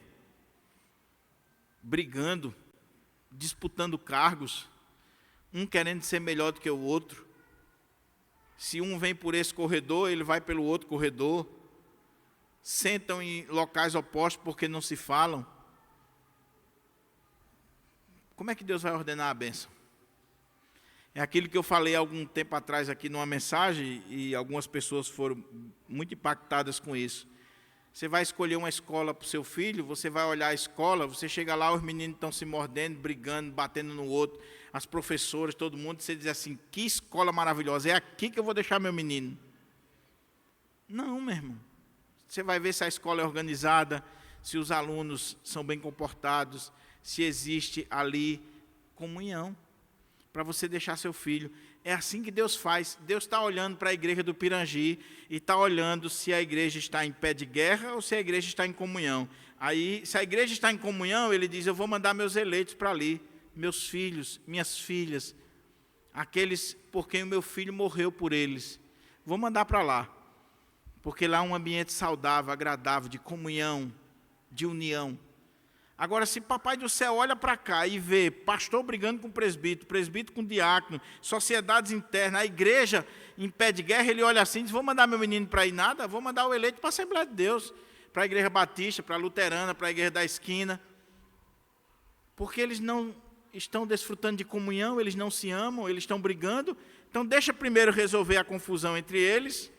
brigando, disputando cargos, um querendo ser melhor do que o outro, se um vem por esse corredor, ele vai pelo outro corredor, sentam em locais opostos porque não se falam, como é que Deus vai ordenar a bênção? É aquilo que eu falei há algum tempo atrás aqui numa mensagem, e algumas pessoas foram muito impactadas com isso. Você vai escolher uma escola para o seu filho, você vai olhar a escola, você chega lá, os meninos estão se mordendo, brigando, batendo no outro, as professoras, todo mundo, você diz assim: que escola maravilhosa, é aqui que eu vou deixar meu menino. Não, meu irmão. Você vai ver se a escola é organizada, se os alunos são bem comportados, se existe ali comunhão para você deixar seu filho. É assim que Deus faz. Deus está olhando para a igreja do Pirangi e está olhando se a igreja está em pé de guerra ou se a igreja está em comunhão. Aí, se a igreja está em comunhão, ele diz: eu vou mandar meus eleitos para ali, meus filhos, minhas filhas, aqueles por quem o meu filho morreu por eles. Vou mandar para lá, porque lá é um ambiente saudável, agradável, de comunhão, de união. Agora, se papai do céu olha para cá e vê pastor brigando com presbítero, presbítero com diácono, sociedades internas, a igreja em pé de guerra, ele olha assim e diz: vou mandar meu menino para ir nada, vou mandar o eleito para a Assembleia de Deus, para a igreja batista, para a luterana, para a igreja da esquina. Porque eles não estão desfrutando de comunhão, eles não se amam, eles estão brigando. Então deixa primeiro resolver a confusão entre eles,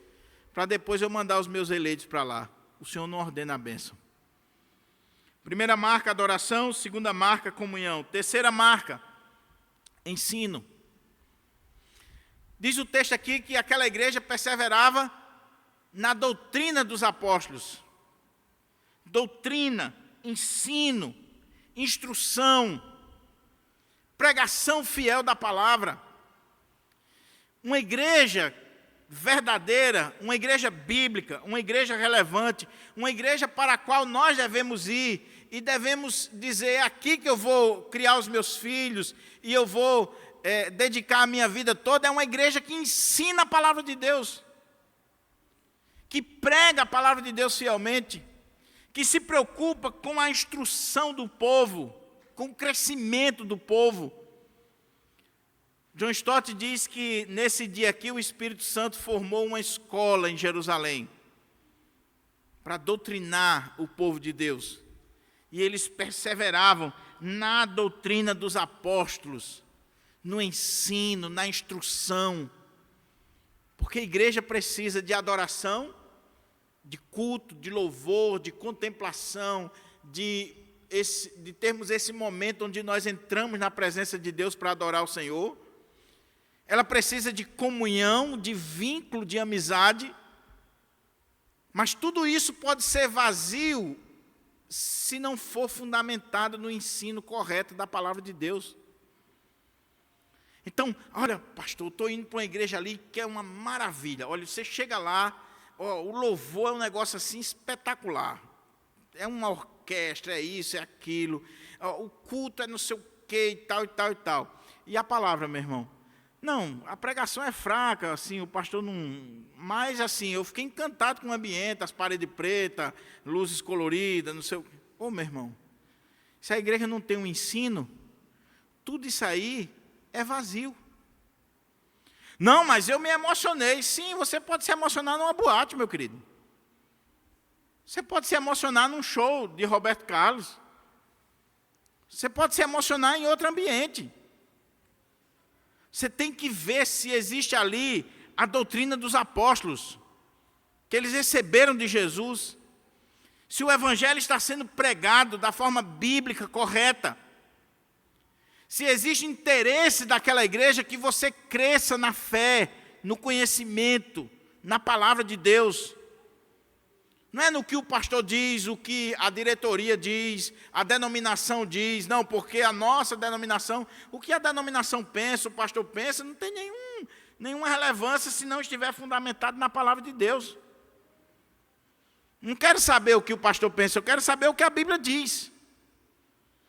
para depois eu mandar os meus eleitos para lá. O Senhor não ordena a bênção. Primeira marca, adoração. Segunda marca, comunhão. Terceira marca, ensino. Diz o texto aqui que aquela igreja perseverava na doutrina dos apóstolos. Doutrina, ensino, instrução, pregação fiel da palavra. Uma igreja verdadeira, uma igreja bíblica, uma igreja relevante, uma igreja para a qual nós devemos ir e devemos dizer: é aqui que eu vou criar os meus filhos e eu vou dedicar a minha vida toda. É uma igreja que ensina a palavra de Deus, que prega a palavra de Deus fielmente, que se preocupa com a instrução do povo, com o crescimento do povo. John Stott diz que nesse dia aqui o Espírito Santo formou uma escola em Jerusalém para doutrinar o povo de Deus. E eles perseveravam na doutrina dos apóstolos, no ensino, na instrução. Porque a igreja precisa de adoração, de culto, de louvor, de contemplação, de termos esse momento onde nós entramos na presença de Deus para adorar o Senhor. Ela precisa de comunhão, de vínculo, de amizade. Mas tudo isso pode ser vazio se não for fundamentado no ensino correto da palavra de Deus. Então, olha, pastor, eu estou indo para uma igreja ali que é uma maravilha. Olha, você chega lá, ó, o louvor é um negócio assim espetacular. É uma orquestra, é isso, é aquilo. Ó, o culto é não sei o quê e tal, e tal, e tal. E a palavra, meu irmão? Não, a pregação é fraca, assim, o pastor não... Mas, assim, eu fiquei encantado com o ambiente, as paredes pretas, luzes coloridas, não sei o quê. Ô, meu irmão, se a igreja não tem um ensino, tudo isso aí é vazio. Não, mas eu me emocionei. Sim, você pode se emocionar numa boate, meu querido. Você pode se emocionar num show de Roberto Carlos. Você pode se emocionar em outro ambiente. Você tem que ver se existe ali a doutrina dos apóstolos, que eles receberam de Jesus. Se o evangelho está sendo pregado da forma bíblica correta. Se existe interesse daquela igreja que você cresça na fé, no conhecimento, na palavra de Deus. Não é no que o pastor diz, o que a diretoria diz, a denominação diz. Não, porque a nossa denominação, o que a denominação pensa, o pastor pensa, não tem nenhuma relevância se não estiver fundamentado na palavra de Deus. Não quero saber o que o pastor pensa, eu quero saber o que a Bíblia diz.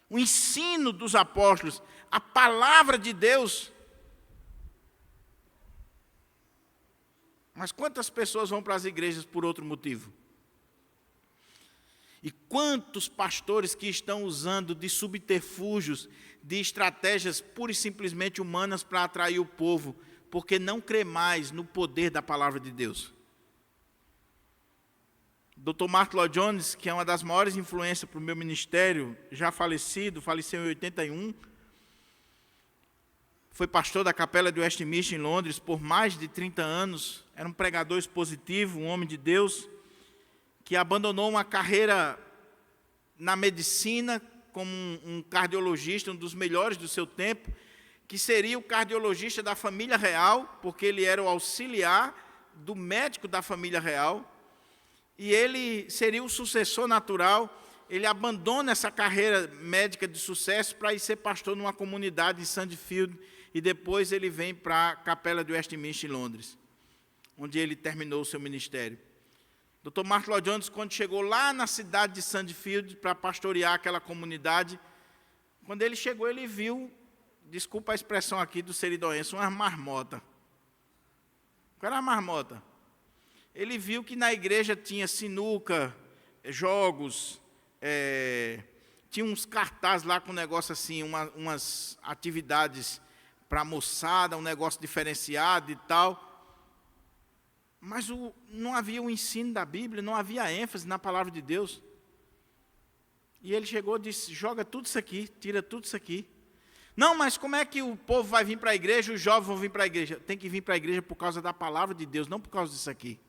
O ensino dos apóstolos, a palavra de Deus. Mas quantas pessoas vão para as igrejas por outro motivo? E quantos pastores que estão usando de subterfúgios, de estratégias pura e simplesmente humanas para atrair o povo, porque não crê mais no poder da palavra de Deus. Dr. Martyn Lloyd-Jones, que é uma das maiores influências para o meu ministério, já falecido, faleceu em 81, foi pastor da Capela de Westminster, em Londres, por mais de 30 anos, era um pregador expositivo, um homem de Deus, que abandonou uma carreira na medicina como um cardiologista, um dos melhores do seu tempo, que seria o cardiologista da família real, porque ele era o auxiliar do médico da família real, e ele seria o sucessor natural. Ele abandona essa carreira médica de sucesso para ir ser pastor numa comunidade em Sandfield, e depois ele vem para a Capela de Westminster, em Londres, onde ele terminou o seu ministério. Dr. Martyn Lloyd-Jones, quando chegou lá na cidade de Sandfield para pastorear aquela comunidade, quando ele chegou, ele viu, desculpa a expressão aqui do seridoense, uma marmota. Qual era a marmota? Ele viu que na igreja tinha sinuca, jogos, tinha uns cartazes lá com um negócio assim, umas atividades para a moçada, um negócio diferenciado e tal. Mas não havia o ensino da Bíblia, não havia ênfase na palavra de Deus. E ele chegou e disse, joga tudo isso aqui, tira tudo isso aqui. Não, mas como é que o povo vai vir para a igreja, os jovens vão vir para a igreja? Tem que vir para a igreja por causa da palavra de Deus, não por causa disso aqui.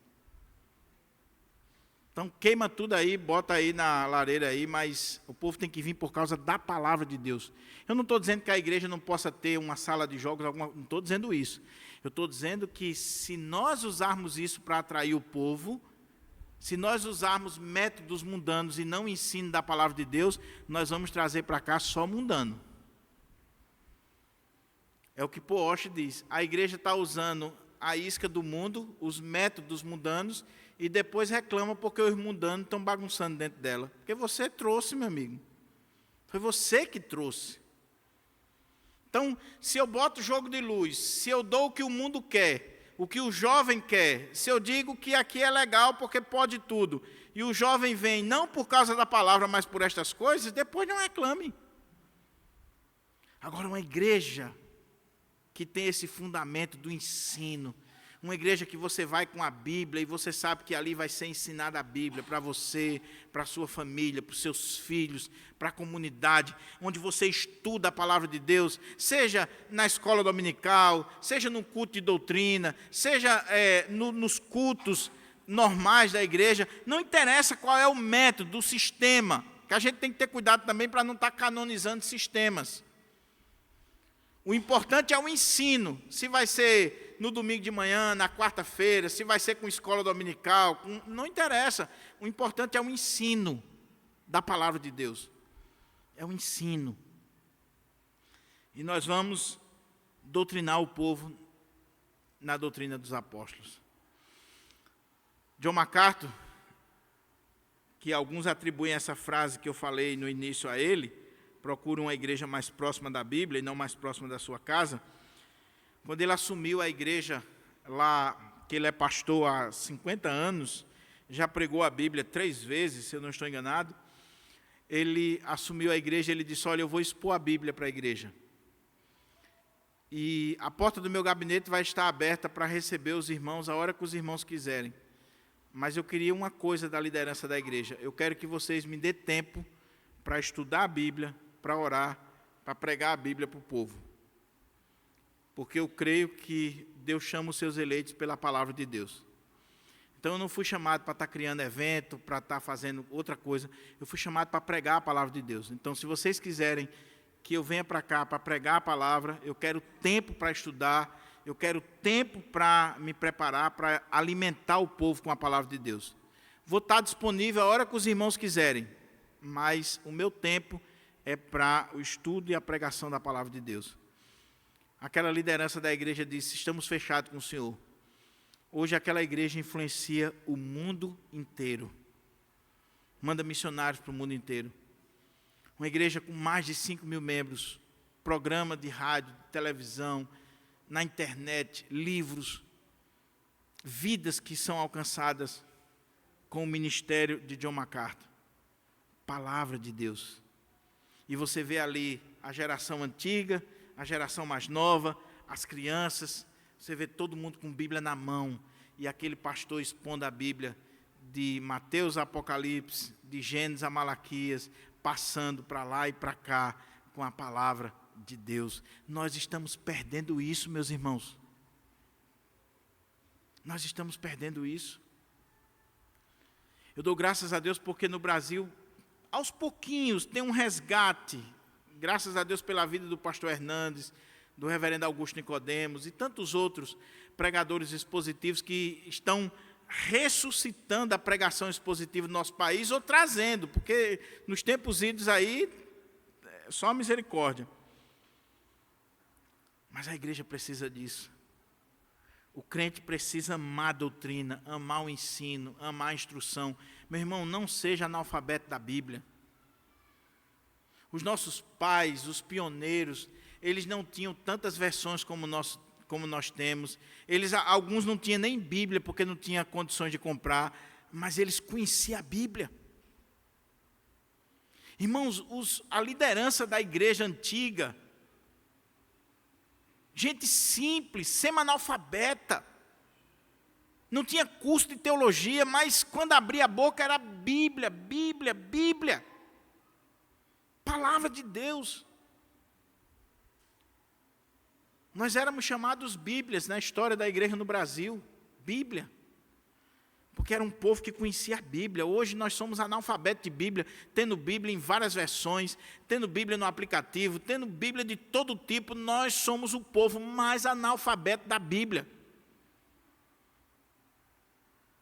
Então queima tudo aí, bota aí na lareira aí, mas o povo tem que vir por causa da palavra de Deus. Eu não estou dizendo que a igreja não possa ter uma sala de jogos, não estou dizendo isso. Eu estou dizendo que se nós usarmos isso para atrair o povo, se nós usarmos métodos mundanos e não o ensino da palavra de Deus, nós vamos trazer para cá só mundano. É o que Paul Washer diz. A igreja está usando a isca do mundo, os métodos mundanos, e depois reclama porque os mundanos estão bagunçando dentro dela. Porque você trouxe, meu amigo. Foi você que trouxe. Então, se eu boto jogo de luz, se eu dou o que o mundo quer, o que o jovem quer, se eu digo que aqui é legal porque pode tudo, e o jovem vem não por causa da palavra, mas por estas coisas, depois não reclame. Agora, uma igreja que tem esse fundamento do ensino, uma igreja que você vai com a Bíblia e você sabe que ali vai ser ensinada a Bíblia para você, para a sua família, para os seus filhos, para a comunidade, onde você estuda a palavra de Deus, seja na escola dominical, seja no culto de doutrina, seja nos cultos normais da igreja, não interessa qual é o método, o sistema. que a gente tem que ter cuidado também para não estar canonizando sistemas. O importante é o ensino, se vai ser no domingo de manhã, na quarta-feira, se vai ser com escola dominical, não interessa. O importante é o ensino da palavra de Deus. É o ensino. E nós vamos doutrinar o povo na doutrina dos apóstolos. John MacArthur, que alguns atribuem essa frase que eu falei no início a ele, procura uma igreja mais próxima da Bíblia e não mais próxima da sua casa. Quando ele assumiu a igreja lá, que ele é pastor há 50 anos, já pregou a Bíblia 3 vezes, se eu não estou enganado, ele assumiu a igreja, ele disse, olha, eu vou expor a Bíblia para a igreja. E a porta do meu gabinete vai estar aberta para receber os irmãos a hora que os irmãos quiserem. Mas eu queria uma coisa da liderança da igreja, eu quero que vocês me dêem tempo para estudar a Bíblia, para orar, para pregar a Bíblia para o povo. Porque eu creio que Deus chama os seus eleitos pela palavra de Deus. Então eu não fui chamado para estar criando evento, para estar fazendo outra coisa. Eu fui chamado para pregar a palavra de Deus. Então se vocês quiserem que eu venha para cá para pregar a palavra, eu quero tempo para estudar, eu quero tempo para me preparar, para alimentar o povo com a palavra de Deus. Vou estar disponível a hora que os irmãos quiserem, mas o meu tempo é para o estudo e a pregação da palavra de Deus. Aquela liderança da igreja disse, estamos fechados com o Senhor. Hoje aquela igreja influencia o mundo inteiro. Manda missionários para o mundo inteiro. Uma igreja com mais de 5 mil membros, programa de rádio, de televisão, na internet, livros, vidas que são alcançadas com o ministério de John MacArthur. Palavra de Deus. E você vê ali a geração antiga, a geração mais nova, as crianças, você vê todo mundo com Bíblia na mão, e aquele pastor expondo a Bíblia de Mateus a Apocalipse, de Gênesis a Malaquias, passando para lá e para cá com a palavra de Deus. Nós estamos perdendo isso, meus irmãos. Nós estamos perdendo isso. Eu dou graças a Deus porque no Brasil, aos pouquinhos, tem um resgate. Graças a Deus pela vida do pastor Hernandes, do reverendo Augusto Nicodemos e tantos outros pregadores expositivos que estão ressuscitando a pregação expositiva no nosso país ou trazendo, porque nos tempos idos aí, só misericórdia. Mas a igreja precisa disso. O crente precisa amar a doutrina, amar o ensino, amar a instrução. Meu irmão, não seja analfabeto da Bíblia. Os nossos pais, os pioneiros, eles não tinham tantas versões como nós temos. Alguns não tinham nem Bíblia, porque não tinham condições de comprar, mas eles conheciam a Bíblia. Irmãos, a liderança da igreja antiga, gente simples, semi-analfabeta, não tinha curso de teologia, mas quando abria a boca era Bíblia, Bíblia, Bíblia. Palavra de Deus. Nós éramos chamados Bíblias na história da igreja no Brasil. Bíblia. Porque era um povo que conhecia a Bíblia. Hoje nós somos analfabetos de Bíblia, tendo Bíblia em várias versões, tendo Bíblia no aplicativo, tendo Bíblia de todo tipo. Nós somos o povo mais analfabeto da Bíblia.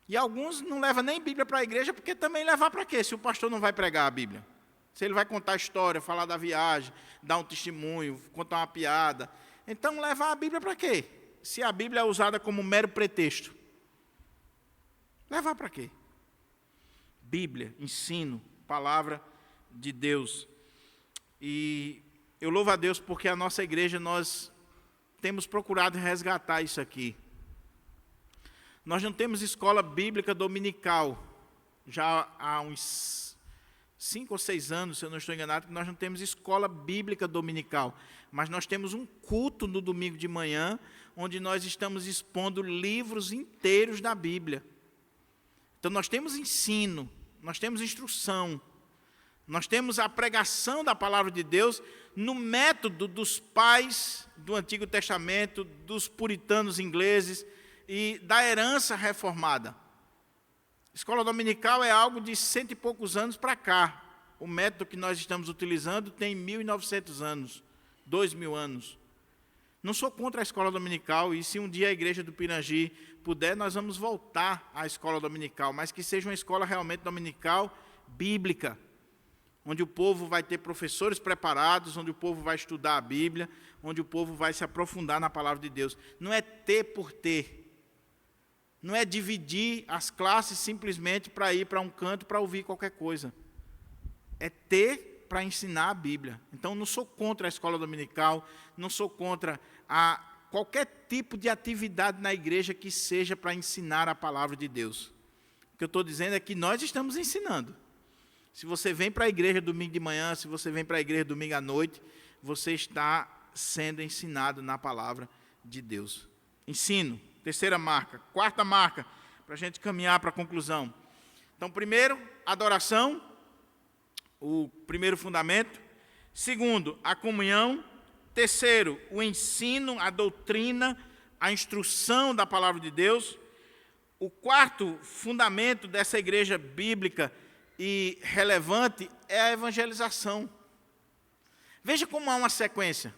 E alguns não levam nem Bíblia para a igreja, porque também levar para quê, se o pastor não vai pregar a Bíblia? Se ele vai contar a história, falar da viagem, dar um testemunho, contar uma piada. Então, levar a Bíblia para quê? Se a Bíblia é usada como mero pretexto. Levar para quê? Bíblia, ensino, palavra de Deus. E eu louvo a Deus porque a nossa igreja, nós temos procurado resgatar isso aqui. Nós não temos escola bíblica dominical, já há uns 5 ou 6 anos, se eu não estou enganado, que nós não temos escola bíblica dominical, mas nós temos um culto no domingo de manhã, onde nós estamos expondo livros inteiros da Bíblia. Então nós temos ensino, nós temos instrução, nós temos a pregação da palavra de Deus no método dos pais do Antigo Testamento, dos puritanos ingleses e da herança reformada. Escola dominical é algo de 100 e poucos anos para cá. o método que nós estamos utilizando tem 1.900 anos, 2.000 anos. Não sou contra a escola dominical, e se um dia a igreja do Pirangi puder, nós vamos voltar à escola dominical, mas que seja uma escola realmente dominical, bíblica, onde o povo vai ter professores preparados, onde o povo vai estudar a Bíblia, onde o povo vai se aprofundar na palavra de Deus. Não é ter por ter. Não é dividir as classes simplesmente para ir para um canto para ouvir qualquer coisa. É ter para ensinar a Bíblia. Então, não sou contra a escola dominical, não sou contra qualquer tipo de atividade na igreja que seja para ensinar a palavra de Deus. O que eu estou dizendo é que nós estamos ensinando. Se você vem para a igreja domingo de manhã, se você vem para a igreja domingo à noite, você está sendo ensinado na palavra de Deus. Ensino, terceira marca. Quarta marca, para a gente caminhar para a conclusão. Então, primeiro, adoração, o primeiro fundamento. Segundo, a comunhão. Terceiro, o ensino, a doutrina, a instrução da palavra de Deus. O quarto fundamento dessa igreja bíblica e relevante é a evangelização. Veja como há uma sequência.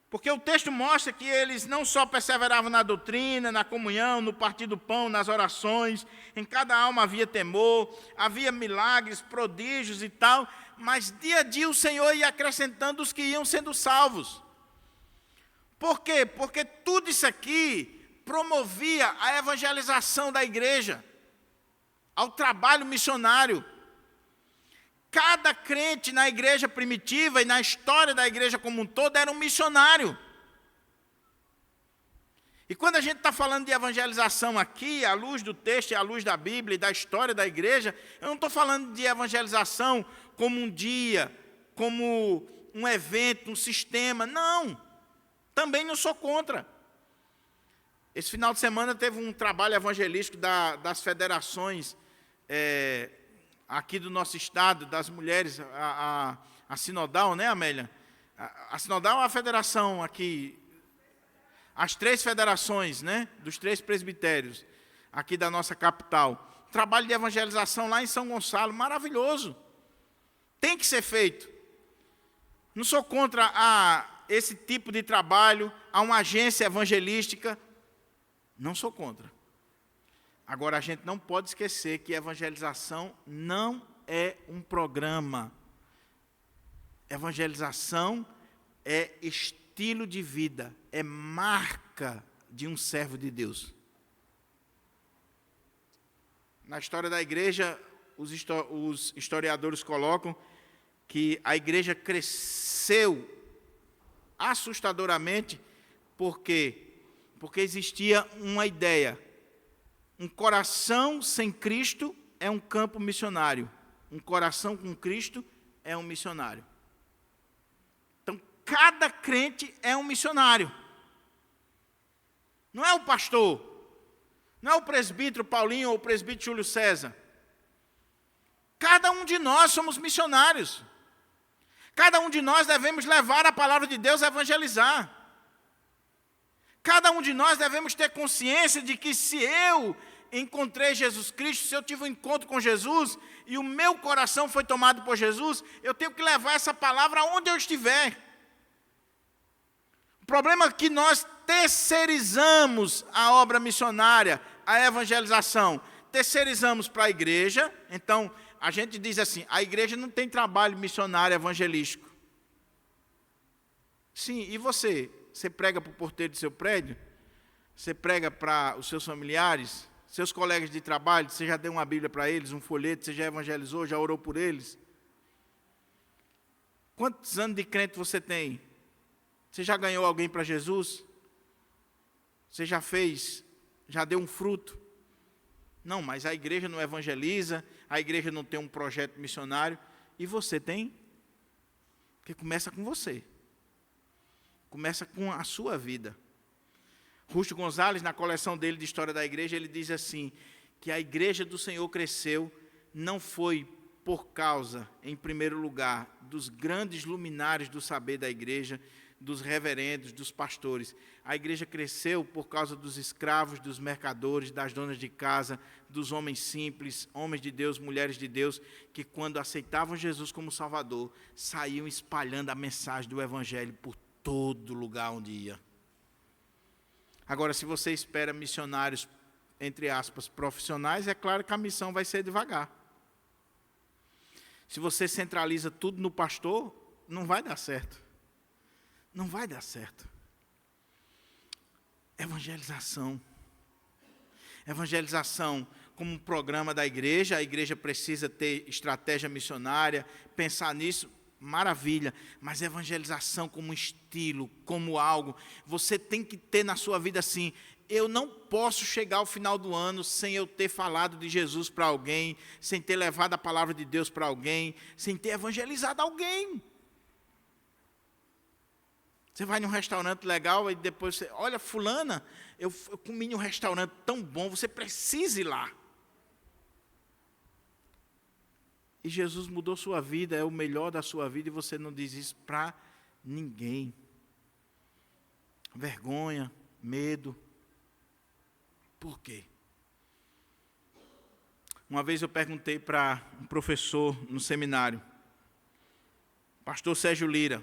Porque o texto mostra que eles não só perseveravam na doutrina, na comunhão, no partir do pão, nas orações, em cada alma havia temor, havia milagres, prodígios e tal, mas dia a dia o Senhor ia acrescentando os que iam sendo salvos. Por quê? Porque tudo isso aqui promovia a evangelização da igreja, ao trabalho missionário. Cada crente na igreja primitiva e na história da igreja como um todo era um missionário. E quando a gente está falando de evangelização aqui, à luz do texto e à luz da Bíblia e da história da igreja, eu não estou falando de evangelização como um dia, como um evento, um sistema. Não, também não sou contra. Esse final de semana teve um trabalho evangelístico das federações aqui do nosso estado, das mulheres, a Sinodal, né, Amélia? A Sinodal é a federação aqui, as 3 federações, né, dos 3 presbitérios aqui da nossa capital. Trabalho de evangelização lá em São Gonçalo, maravilhoso. Tem que ser feito. Não sou contra esse tipo de trabalho, a uma agência evangelística. Não sou contra. Agora, a gente não pode esquecer que evangelização não é um programa. Evangelização é estilo de vida, é marca de um servo de Deus. Na história da igreja, os historiadores colocam que a igreja cresceu assustadoramente, porque existia uma ideia. Um coração sem Cristo é um campo missionário. Um coração com Cristo é um missionário. Então, cada crente é um missionário. Não é o pastor, não é o presbítero Paulinho ou o presbítero Júlio César. Cada um de nós somos missionários. Cada um de nós devemos levar a palavra de Deus a evangelizar. Cada um de nós devemos ter consciência de que se eu encontrei Jesus Cristo, se eu tive um encontro com Jesus e o meu coração foi tomado por Jesus, eu tenho que levar essa palavra aonde eu estiver. O problema é que nós terceirizamos a obra missionária, a evangelização. Terceirizamos para a igreja, então a gente diz assim, a igreja não tem trabalho missionário evangelístico. Sim, e você? Você prega para o porteiro do seu prédio? Você prega para os seus familiares? Seus colegas de trabalho? Você já deu uma Bíblia para eles, um folheto? Você já evangelizou, já orou por eles? Quantos anos de crente você tem? Você já ganhou alguém para Jesus? Você já fez, já deu um fruto? Não, mas a igreja não evangeliza, a igreja não tem um projeto missionário. E você tem? Porque começa com você. Começa com a sua vida. Rústio Gonzalez, na coleção dele de História da Igreja, ele diz assim, que a igreja do Senhor cresceu, não foi por causa, em primeiro lugar, dos grandes luminares do saber da igreja, dos reverendos, dos pastores. A igreja cresceu por causa dos escravos, dos mercadores, das donas de casa, dos homens simples, homens de Deus, mulheres de Deus, que quando aceitavam Jesus como Salvador, saíam espalhando a mensagem do Evangelho por todo lugar onde ia. Agora, se você espera missionários, entre aspas, profissionais, é claro que a missão vai ser devagar. Se você centraliza tudo no pastor, não vai dar certo. Não vai dar certo. Evangelização. Evangelização como um programa da igreja, a igreja precisa ter estratégia missionária, pensar nisso, maravilha, mas evangelização como um estilo, como algo, você tem que ter na sua vida assim, eu não posso chegar ao final do ano sem eu ter falado de Jesus para alguém, sem ter levado a palavra de Deus para alguém, sem ter evangelizado alguém. Você vai num restaurante legal e depois você, olha, fulana, eu comi em um restaurante tão bom, você precisa ir lá. E Jesus mudou sua vida, é o melhor da sua vida, e você não diz isso para ninguém. Vergonha, medo. Por quê? Uma vez eu perguntei para um professor no seminário, pastor Sérgio Lira,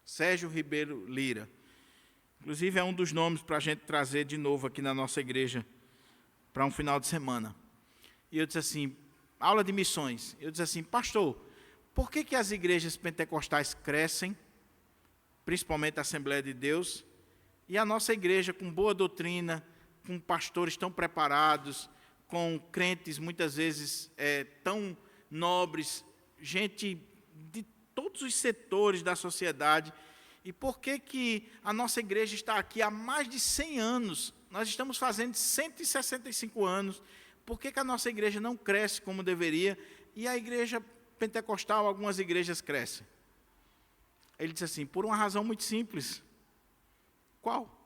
Sérgio Ribeiro Lira. Inclusive é um dos nomes para a gente trazer de novo aqui na nossa igreja, para um final de semana. E eu disse assim, aula de missões, eu disse assim, pastor, por que as igrejas pentecostais crescem, principalmente a Assembleia de Deus, e a nossa igreja com boa doutrina, com pastores tão preparados, com crentes muitas vezes tão nobres, gente de todos os setores da sociedade, e por que a nossa igreja está aqui há mais de 100 anos, nós estamos fazendo 165 anos, por que a nossa igreja não cresce como deveria, e a igreja pentecostal, algumas igrejas crescem? Ele disse assim, por uma razão muito simples. Qual?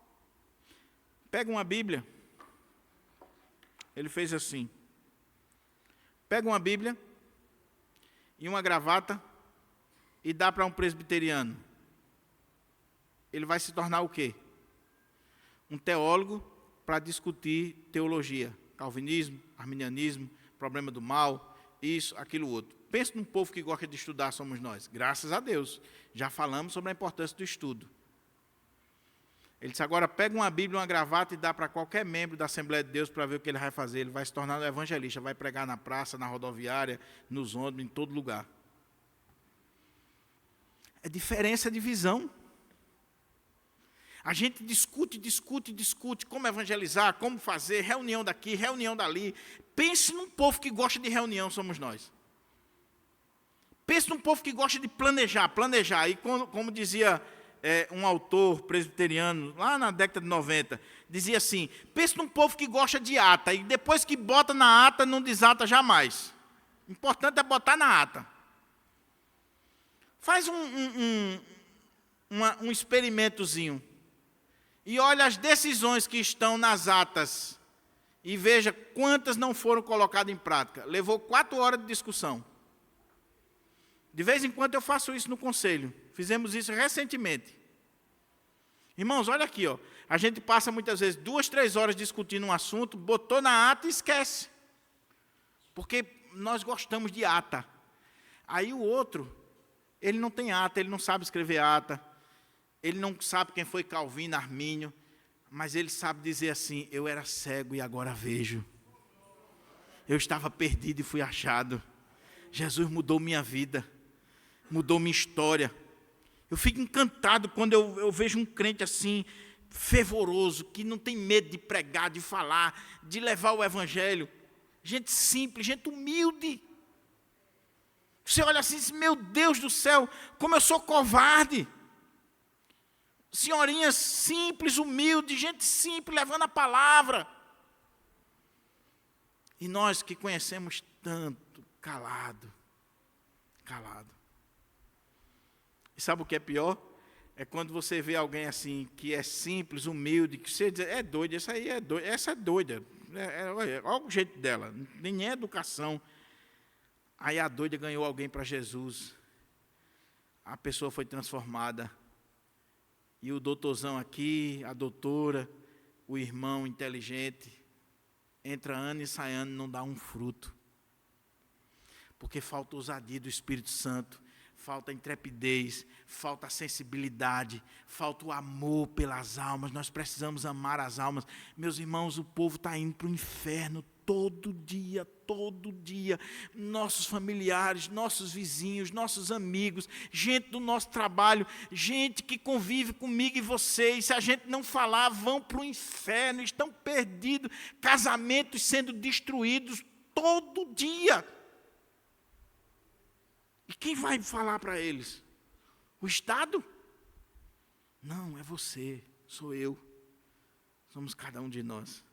Pega uma Bíblia. Ele fez assim. Pega uma Bíblia e uma gravata e dá para um presbiteriano. Ele vai se tornar o quê? Um teólogo para discutir teologia. Calvinismo, arminianismo, problema do mal, isso, aquilo, outro. Pensa num povo que gosta de estudar, somos nós. Graças a Deus. Já falamos sobre a importância do estudo. Ele disse, agora pega uma Bíblia, uma gravata e dá para qualquer membro da Assembleia de Deus para ver o que ele vai fazer. Ele vai se tornar um evangelista, vai pregar na praça, na rodoviária, nos ônibus, em todo lugar. É diferença de visão. A gente discute como evangelizar, como fazer, reunião daqui, reunião dali. Pense num povo que gosta de reunião, somos nós. Pense num povo que gosta de planejar. E como dizia um autor presbiteriano, lá na década de 90, dizia assim, pense num povo que gosta de ata, e depois que bota na ata, não desata jamais. O importante é botar na ata. Faz um experimentozinho, e olha as decisões que estão nas atas, e veja quantas não foram colocadas em prática. Levou 4 horas de discussão. De vez em quando eu faço isso no conselho. Fizemos isso recentemente. Irmãos, olha aqui, ó. A gente passa muitas vezes 2, 3 horas discutindo um assunto, botou na ata e esquece. Porque nós gostamos de ata. Aí o outro, ele não tem ata, ele não sabe escrever ata, ele não sabe quem foi Calvino, Armínio, mas ele sabe dizer assim, eu era cego e agora vejo. Eu estava perdido e fui achado. Jesus mudou minha vida. Mudou minha história. Eu fico encantado quando eu vejo um crente assim, fervoroso, que não tem medo de pregar, de falar, de levar o evangelho. Gente simples, gente humilde. Você olha assim e diz, meu Deus do céu, como eu sou covarde. Senhorinhas simples, humildes, gente simples, levando a palavra. E nós que conhecemos tanto, calado. E sabe o que é pior? É quando você vê alguém assim, que é simples, humilde, que você diz, é doido, essa aí é doida, essa é doida. Olha o jeito dela, nem é educação. Aí a doida ganhou alguém para Jesus. A pessoa foi transformada. E o doutorzão aqui, a doutora, o irmão inteligente, entra ano e sai ano e não dá um fruto. Porque falta ousadia do Espírito Santo, falta intrepidez, falta sensibilidade, falta o amor pelas almas. Nós precisamos amar as almas. Meus irmãos, o povo está indo para o inferno todo dia, todo dia. Nossos familiares, nossos vizinhos, nossos amigos, gente do nosso trabalho, gente que convive comigo e vocês, se a gente não falar, vão para o inferno, estão perdidos, casamentos sendo destruídos todo dia. E quem vai falar para eles? O Estado? Não, é você, sou eu. Somos cada um de nós.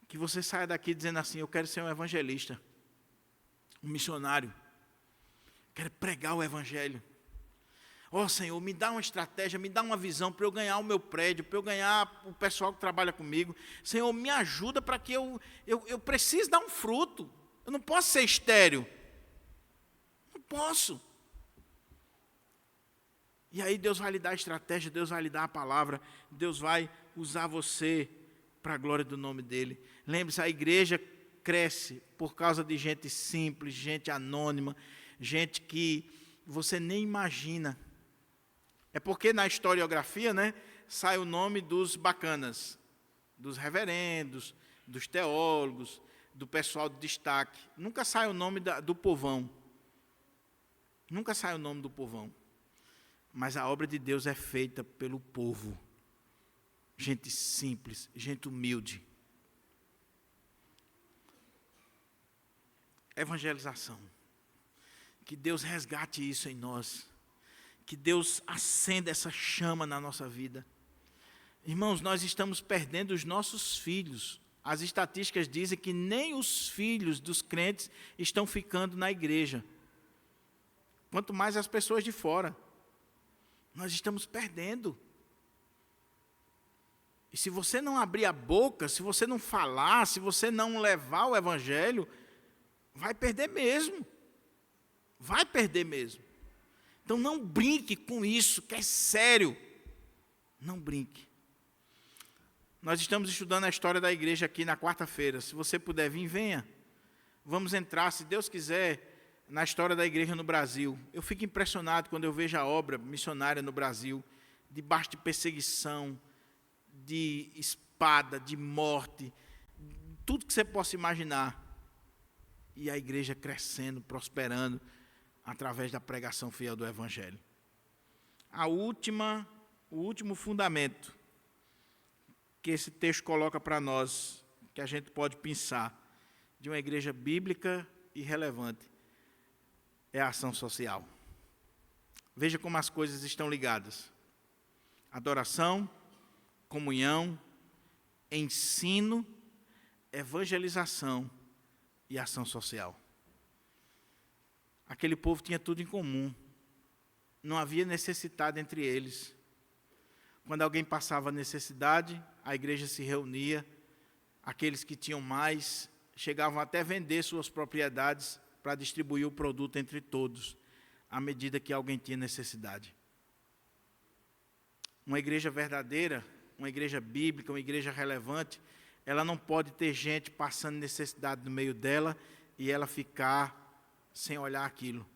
Que você saia daqui dizendo assim: eu quero ser um evangelista, um missionário, quero pregar o Evangelho. Ó Senhor, me dá uma estratégia, me dá uma visão para eu ganhar o meu prédio, para eu ganhar o pessoal que trabalha comigo. Senhor, me ajuda para que eu preciso dar um fruto. Eu não posso ser estéril. Não posso. E aí Deus vai lhe dar a estratégia, Deus vai lhe dar a palavra, Deus vai usar você para a glória do nome dEle. Lembre-se, a igreja cresce por causa de gente simples, gente anônima, gente que você nem imagina. É porque na historiografia, né, sai o nome dos bacanas, dos reverendos, dos teólogos, do pessoal de destaque. Nunca sai o nome do povão. Nunca sai o nome do povão. Mas a obra de Deus é feita pelo povo. Gente simples, gente humilde. Evangelização. Que Deus resgate isso em nós. Que Deus acenda essa chama na nossa vida. Irmãos, nós estamos perdendo os nossos filhos. As estatísticas dizem que nem os filhos dos crentes estão ficando na igreja. Quanto mais as pessoas de fora. Nós estamos perdendo. E se você não abrir a boca, se você não falar, se você não levar o Evangelho, vai perder mesmo. Vai perder mesmo. Então não brinque com isso, que é sério. Não brinque. Nós estamos estudando a história da igreja aqui na quarta-feira. Se você puder vir, venha. Vamos entrar, se Deus quiser, na história da igreja no Brasil. Eu fico impressionado quando eu vejo a obra missionária no Brasil, debaixo de perseguição, de espada, de morte, tudo que você possa imaginar. E a igreja crescendo, prosperando, através da pregação fiel do Evangelho. O último fundamento que esse texto coloca para nós, que a gente pode pensar, de uma igreja bíblica e relevante, é a ação social. Veja como as coisas estão ligadas. Adoração, comunhão, ensino, evangelização e ação social. Aquele povo tinha tudo em comum. Não havia necessidade entre eles. Quando alguém passava necessidade, a igreja se reunia. Aqueles que tinham mais chegavam até vender suas propriedades para distribuir o produto entre todos, à medida que alguém tinha necessidade. Uma igreja verdadeira, uma igreja bíblica, uma igreja relevante, ela não pode ter gente passando necessidade no meio dela e ela ficar sem olhar aquilo.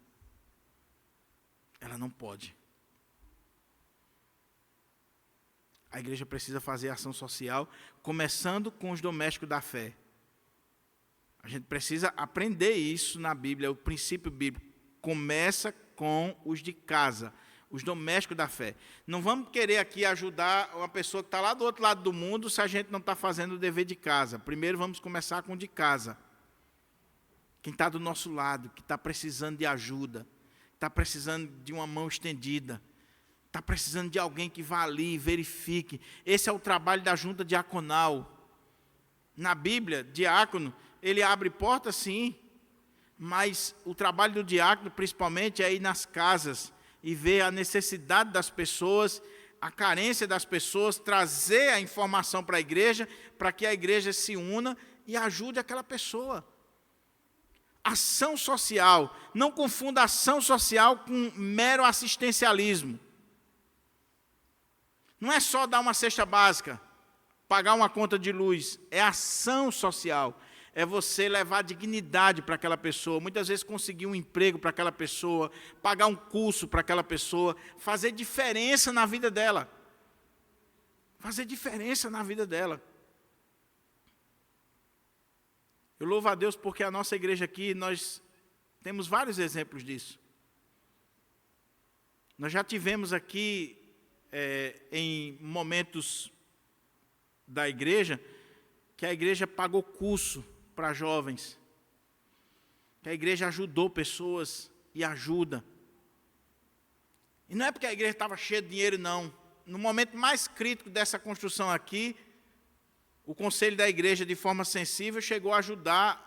Ela não pode. A igreja precisa fazer ação social, começando com os domésticos da fé. A gente precisa aprender isso na Bíblia, o princípio bíblico. Começa com os de casa, os domésticos da fé. Não vamos querer aqui ajudar uma pessoa que está lá do outro lado do mundo se a gente não está fazendo o dever de casa. Primeiro vamos começar com o de casa. Quem está do nosso lado, que está precisando de ajuda, está precisando de uma mão estendida, está precisando de alguém que vá ali e verifique. Esse é o trabalho da junta diaconal. Na Bíblia, diácono, ele abre porta, sim, mas o trabalho do diácono, principalmente, é ir nas casas e ver a necessidade das pessoas, a carência das pessoas, trazer a informação para a igreja, para que a igreja se una e ajude aquela pessoa. Ação social. Não confunda ação social com mero assistencialismo. Não é só dar uma cesta básica, pagar uma conta de luz, é ação social. É você levar dignidade para aquela pessoa, muitas vezes conseguir um emprego para aquela pessoa, pagar um curso para aquela pessoa, fazer diferença na vida dela. Fazer diferença na vida dela. Eu louvo a Deus porque a nossa igreja aqui, nós temos vários exemplos disso. Nós já tivemos aqui, em momentos da igreja, que a igreja pagou curso para jovens, que a igreja ajudou pessoas e ajuda. E não é porque a igreja estava cheia de dinheiro, não. No momento mais crítico dessa construção aqui, o conselho da igreja, de forma sensível, chegou a ajudar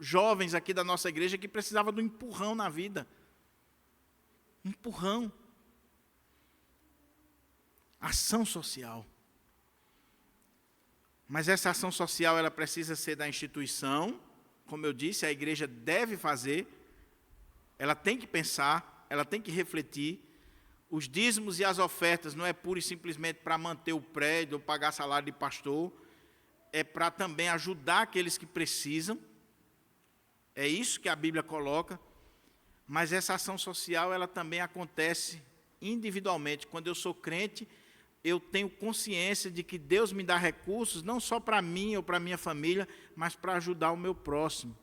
jovens aqui da nossa igreja que precisavam de um empurrão na vida. Um empurrão. Ação social. Mas essa ação social, ela precisa ser da instituição, como eu disse, a igreja deve fazer, ela tem que pensar, ela tem que refletir. Os dízimos e as ofertas não é pura e simplesmente para manter o prédio ou pagar salário de pastor, é para também ajudar aqueles que precisam. É isso que a Bíblia coloca. Mas essa ação social, ela também acontece individualmente. Quando eu sou crente, eu tenho consciência de que Deus me dá recursos, não só para mim ou para minha família, mas para ajudar o meu próximo.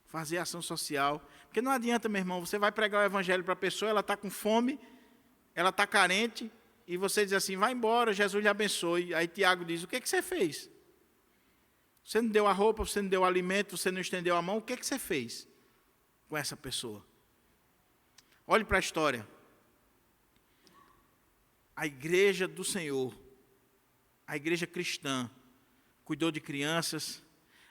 Fazer ação social. Porque não adianta, meu irmão, você vai pregar o evangelho para a pessoa, ela está com fome, ela está carente, e você diz assim, vai embora, Jesus lhe abençoe. Aí Tiago diz, o que você fez? Você não deu a roupa, você não deu o alimento, você não estendeu a mão, o que você fez com essa pessoa? Olhe para a história. A igreja do Senhor, a igreja cristã, cuidou de crianças,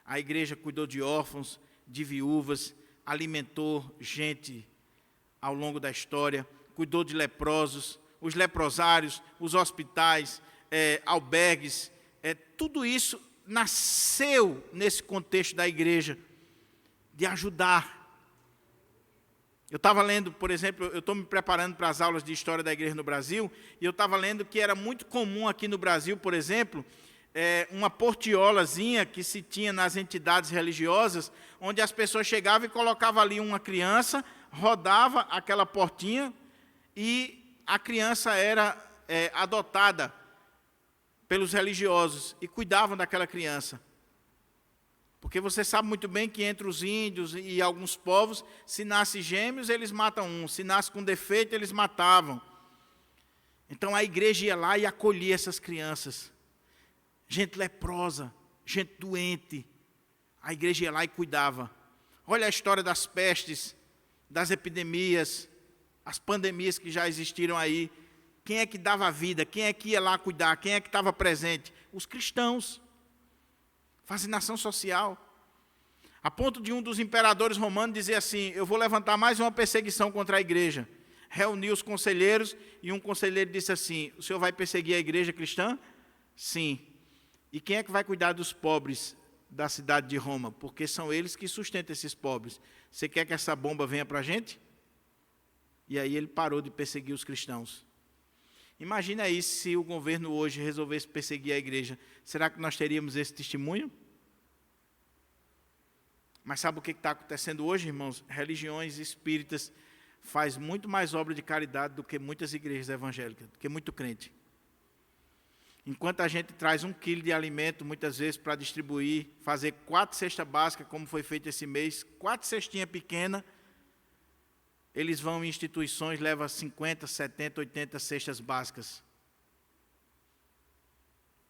a igreja cuidou de órfãos, de viúvas, alimentou gente ao longo da história, cuidou de leprosos, os leprosários, os hospitais, albergues, tudo isso nasceu nesse contexto da igreja, de ajudar. Eu estava lendo, por exemplo, eu estou me preparando para as aulas de História da Igreja no Brasil, e eu estava lendo que era muito comum aqui no Brasil, por exemplo, uma portiolazinha que se tinha nas entidades religiosas, onde as pessoas chegavam e colocavam ali uma criança, rodava aquela portinha, e a criança era adotada pelos religiosos, e cuidavam daquela criança. Porque você sabe muito bem que entre os índios e alguns povos, se nasce gêmeos, eles matam um. Se nasce com defeito, eles matavam. Então a igreja ia lá e acolhia essas crianças. Gente leprosa, gente doente. A igreja ia lá e cuidava. Olha a história das pestes, das epidemias, as pandemias que já existiram aí. Quem é que dava vida? Quem é que ia lá cuidar? Quem é que estava presente? Os cristãos. Fascinação social. A ponto de um dos imperadores romanos dizer assim, eu vou levantar mais uma perseguição contra a igreja. Reuniu os conselheiros e um conselheiro disse assim, o senhor vai perseguir a igreja cristã? Sim. E quem é que vai cuidar dos pobres da cidade de Roma? Porque são eles que sustentam esses pobres. Você quer que essa bomba venha para a gente? E aí ele parou de perseguir os cristãos. Imagina aí se o governo hoje resolvesse perseguir a igreja. Será que nós teríamos esse testemunho? Mas sabe o que está acontecendo hoje, irmãos? Religiões espíritas fazem muito mais obra de caridade do que muitas igrejas evangélicas, do que muito crente. Enquanto a gente traz 1 quilo de alimento, muitas vezes, para distribuir, fazer 4 cestas básicas, como foi feito esse mês, 4 cestinhas pequenas, eles vão em instituições, levam 50, 70, 80 cestas básicas.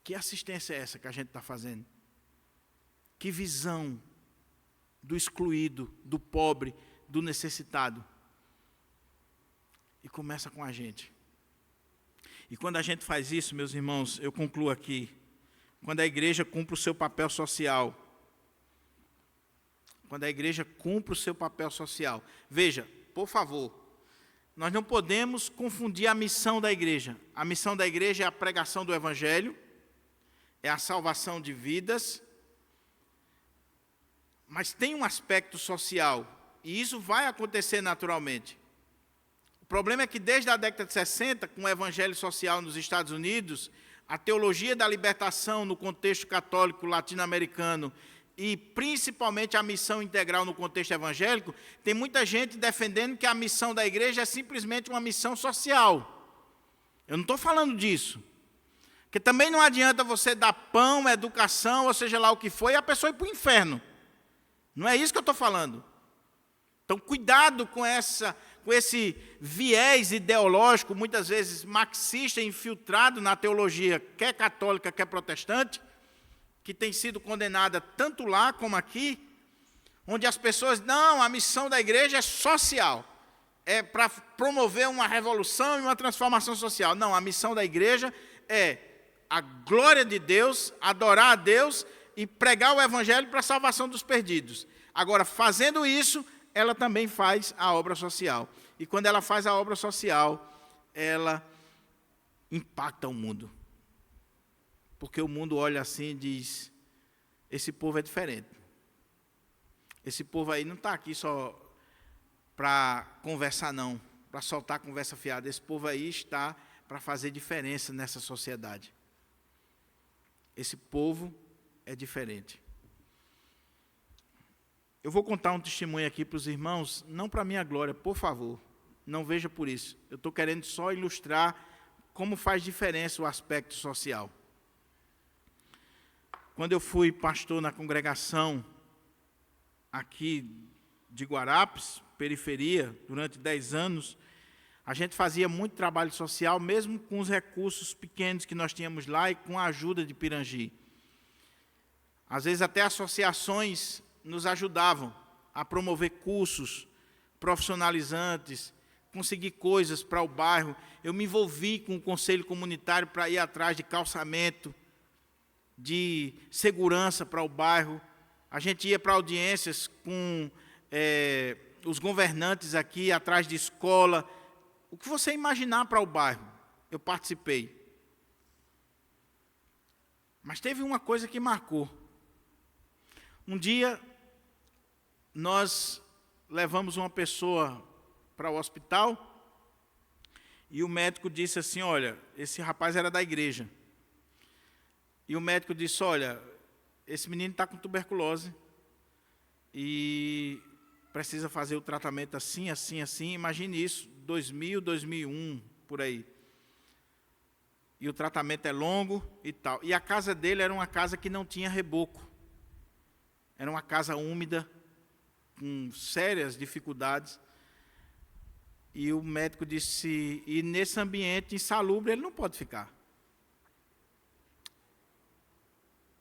Que assistência é essa que a gente está fazendo? Que visão do excluído, do pobre, do necessitado? E começa com a gente. E quando a gente faz isso, meus irmãos, eu concluo aqui, quando a igreja cumpre o seu papel social, quando a igreja cumpre o seu papel social, veja, por favor, nós não podemos confundir a missão da igreja. A missão da igreja é a pregação do evangelho, é a salvação de vidas, mas tem um aspecto social, e isso vai acontecer naturalmente. O problema é que desde a década de 60, com o evangelho social nos Estados Unidos, a teologia da libertação no contexto católico latino-americano e principalmente a missão integral no contexto evangélico, tem muita gente defendendo que a missão da igreja é simplesmente uma missão social. Eu não estou falando disso. Porque também não adianta você dar pão, educação, ou seja lá o que for, e a pessoa ir para o inferno. Não é isso que eu estou falando. Então, cuidado com esse viés ideológico, muitas vezes marxista, infiltrado na teologia, quer católica, quer protestante, que tem sido condenada tanto lá como aqui, onde as pessoas, não, a missão da igreja é social, é para promover uma revolução e uma transformação social. Não, a missão da igreja é a glória de Deus, adorar a Deus e pregar o evangelho para a salvação dos perdidos. Agora, fazendo isso, ela também faz a obra social. E quando ela faz a obra social, ela impacta o mundo. Porque o mundo olha assim e diz, esse povo é diferente. Esse povo aí não está aqui só para conversar, não, para soltar conversa fiada. Esse povo aí está para fazer diferença nessa sociedade. Esse povo é diferente. Eu vou contar um testemunho aqui para os irmãos, não para a minha glória, por favor, não veja por isso. Eu estou querendo só ilustrar como faz diferença o aspecto social. Quando eu fui pastor na congregação aqui de Guarapes, periferia, durante 10 anos, a gente fazia muito trabalho social, mesmo com os recursos pequenos que nós tínhamos lá e com a ajuda de Pirangi. Às vezes até associações nos ajudavam a promover cursos profissionalizantes, conseguir coisas para o bairro. Eu me envolvi com o conselho comunitário para ir atrás de calçamento, de segurança para o bairro. A gente ia para audiências com os governantes aqui, atrás de escola. O que você imaginar para o bairro, eu participei. Mas teve uma coisa que marcou. Um dia, nós levamos uma pessoa para o hospital e o médico disse assim, olha, esse rapaz era da igreja. E o médico disse, olha, esse menino está com tuberculose e precisa fazer o tratamento assim, assim, assim. Imagine isso, 2000, 2001, por aí. E o tratamento é longo e tal. E a casa dele era uma casa que não tinha reboco. Era uma casa úmida, com sérias dificuldades. E o médico disse, e nesse ambiente insalubre ele não pode ficar.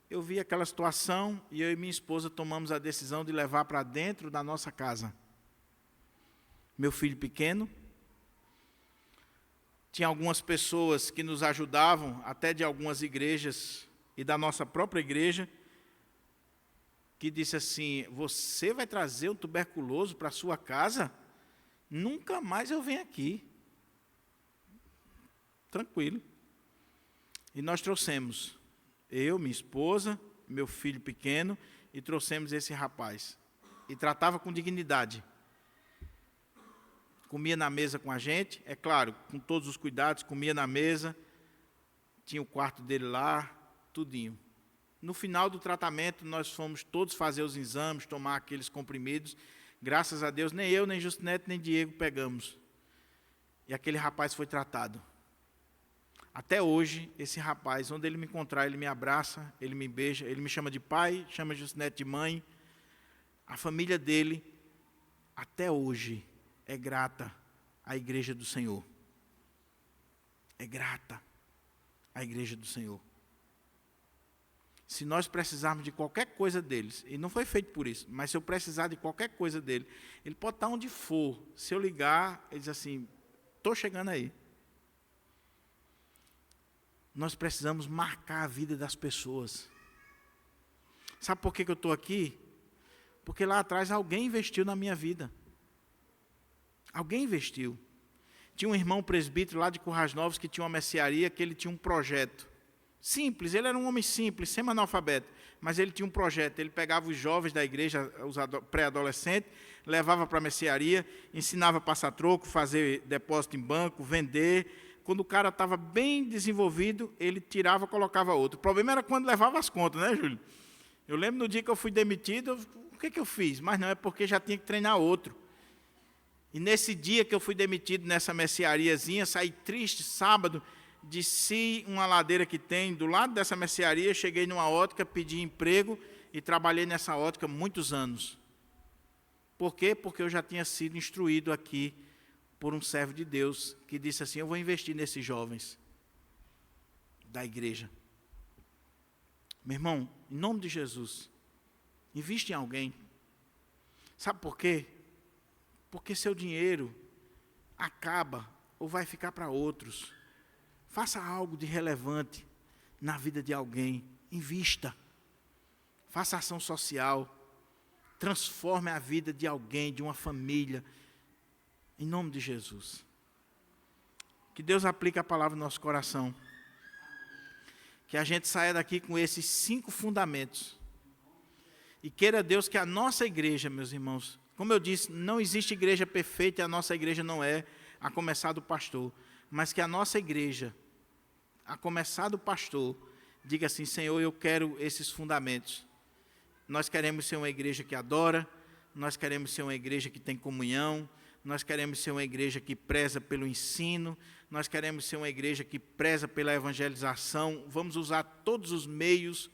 Eu vi aquela situação e eu e minha esposa tomamos a decisão de levar para dentro da nossa casa. Meu filho pequeno. Tinha algumas pessoas que nos ajudavam, até de algumas igrejas e da nossa própria igreja, que disse assim, você vai trazer um tuberculoso para a sua casa? Nunca mais eu venho aqui. Tranquilo. E nós trouxemos, eu, minha esposa, meu filho pequeno, e trouxemos esse rapaz. E tratava com dignidade. Comia na mesa com a gente, é claro, com todos os cuidados, comia na mesa, tinha o quarto dele lá, tudinho. No final do tratamento, nós fomos todos fazer os exames, tomar aqueles comprimidos. Graças a Deus, nem eu, nem Justinete, nem Diego pegamos. E aquele rapaz foi tratado. Até hoje, esse rapaz, onde ele me encontrar, ele me abraça, ele me beija, ele me chama de pai, chama Justinete de mãe. A família dele, até hoje, é grata à igreja do Senhor. É grata à igreja do Senhor. Se nós precisarmos de qualquer coisa deles, e não foi feito por isso, mas se eu precisar de qualquer coisa dele, ele pode estar onde for. Se eu ligar, ele diz assim, estou chegando aí. Nós precisamos marcar a vida das pessoas. Sabe por que eu estou aqui? Porque lá atrás alguém investiu na minha vida. Alguém investiu. Tinha um irmão presbítero lá de Currais Novos que tinha uma mercearia, que ele tinha um projeto. Simples, ele era um homem simples, semi-analfabeto, mas ele tinha um projeto. Ele pegava os jovens da igreja, os pré-adolescentes, levava para a mercearia, ensinava a passar troco, fazer depósito em banco, vender. Quando o cara estava bem desenvolvido, ele tirava, colocava outro. O problema era quando levava as contas, né, Júlio? Eu lembro no dia que eu fui demitido, o que eu fiz? Mas não, é porque já tinha que treinar outro. E nesse dia que eu fui demitido nessa merceariazinha, saí triste, sábado, desci uma ladeira que tem do lado dessa mercearia, cheguei numa ótica, pedi emprego e trabalhei nessa ótica muitos anos. Por quê? Porque eu já tinha sido instruído aqui por um servo de Deus, que disse assim, eu vou investir nesses jovens da igreja. Meu irmão, em nome de Jesus, investe em alguém. Sabe por quê? Porque seu dinheiro acaba ou vai ficar para outros. Faça algo de relevante na vida de alguém. Invista. Faça ação social. Transforme a vida de alguém, de uma família. Em nome de Jesus. Que Deus aplique a palavra no nosso coração. Que a gente saia daqui com esses 5 fundamentos. E queira Deus que a nossa igreja, meus irmãos, como eu disse, não existe igreja perfeita e a nossa igreja não é, a começar do pastor. Mas que a nossa igreja, a começar do pastor, diga assim, Senhor, eu quero esses fundamentos. Nós queremos ser uma igreja que adora, nós queremos ser uma igreja que tem comunhão, nós queremos ser uma igreja que preza pelo ensino, nós queremos ser uma igreja que preza pela evangelização, vamos usar todos os meios.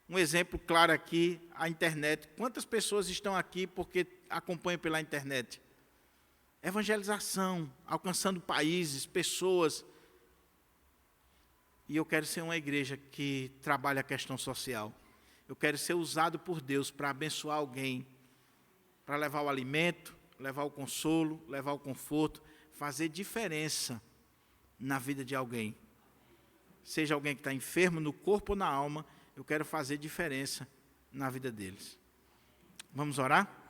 Um exemplo claro aqui, a internet. Quantas pessoas estão aqui porque acompanham pela internet? Evangelização, alcançando países, pessoas. E eu quero ser uma igreja que trabalha a questão social. Eu quero ser usado por Deus para abençoar alguém, para levar o alimento, levar o consolo, levar o conforto, fazer diferença na vida de alguém. Seja alguém que está enfermo no corpo ou na alma, eu quero fazer diferença na vida deles. Vamos orar?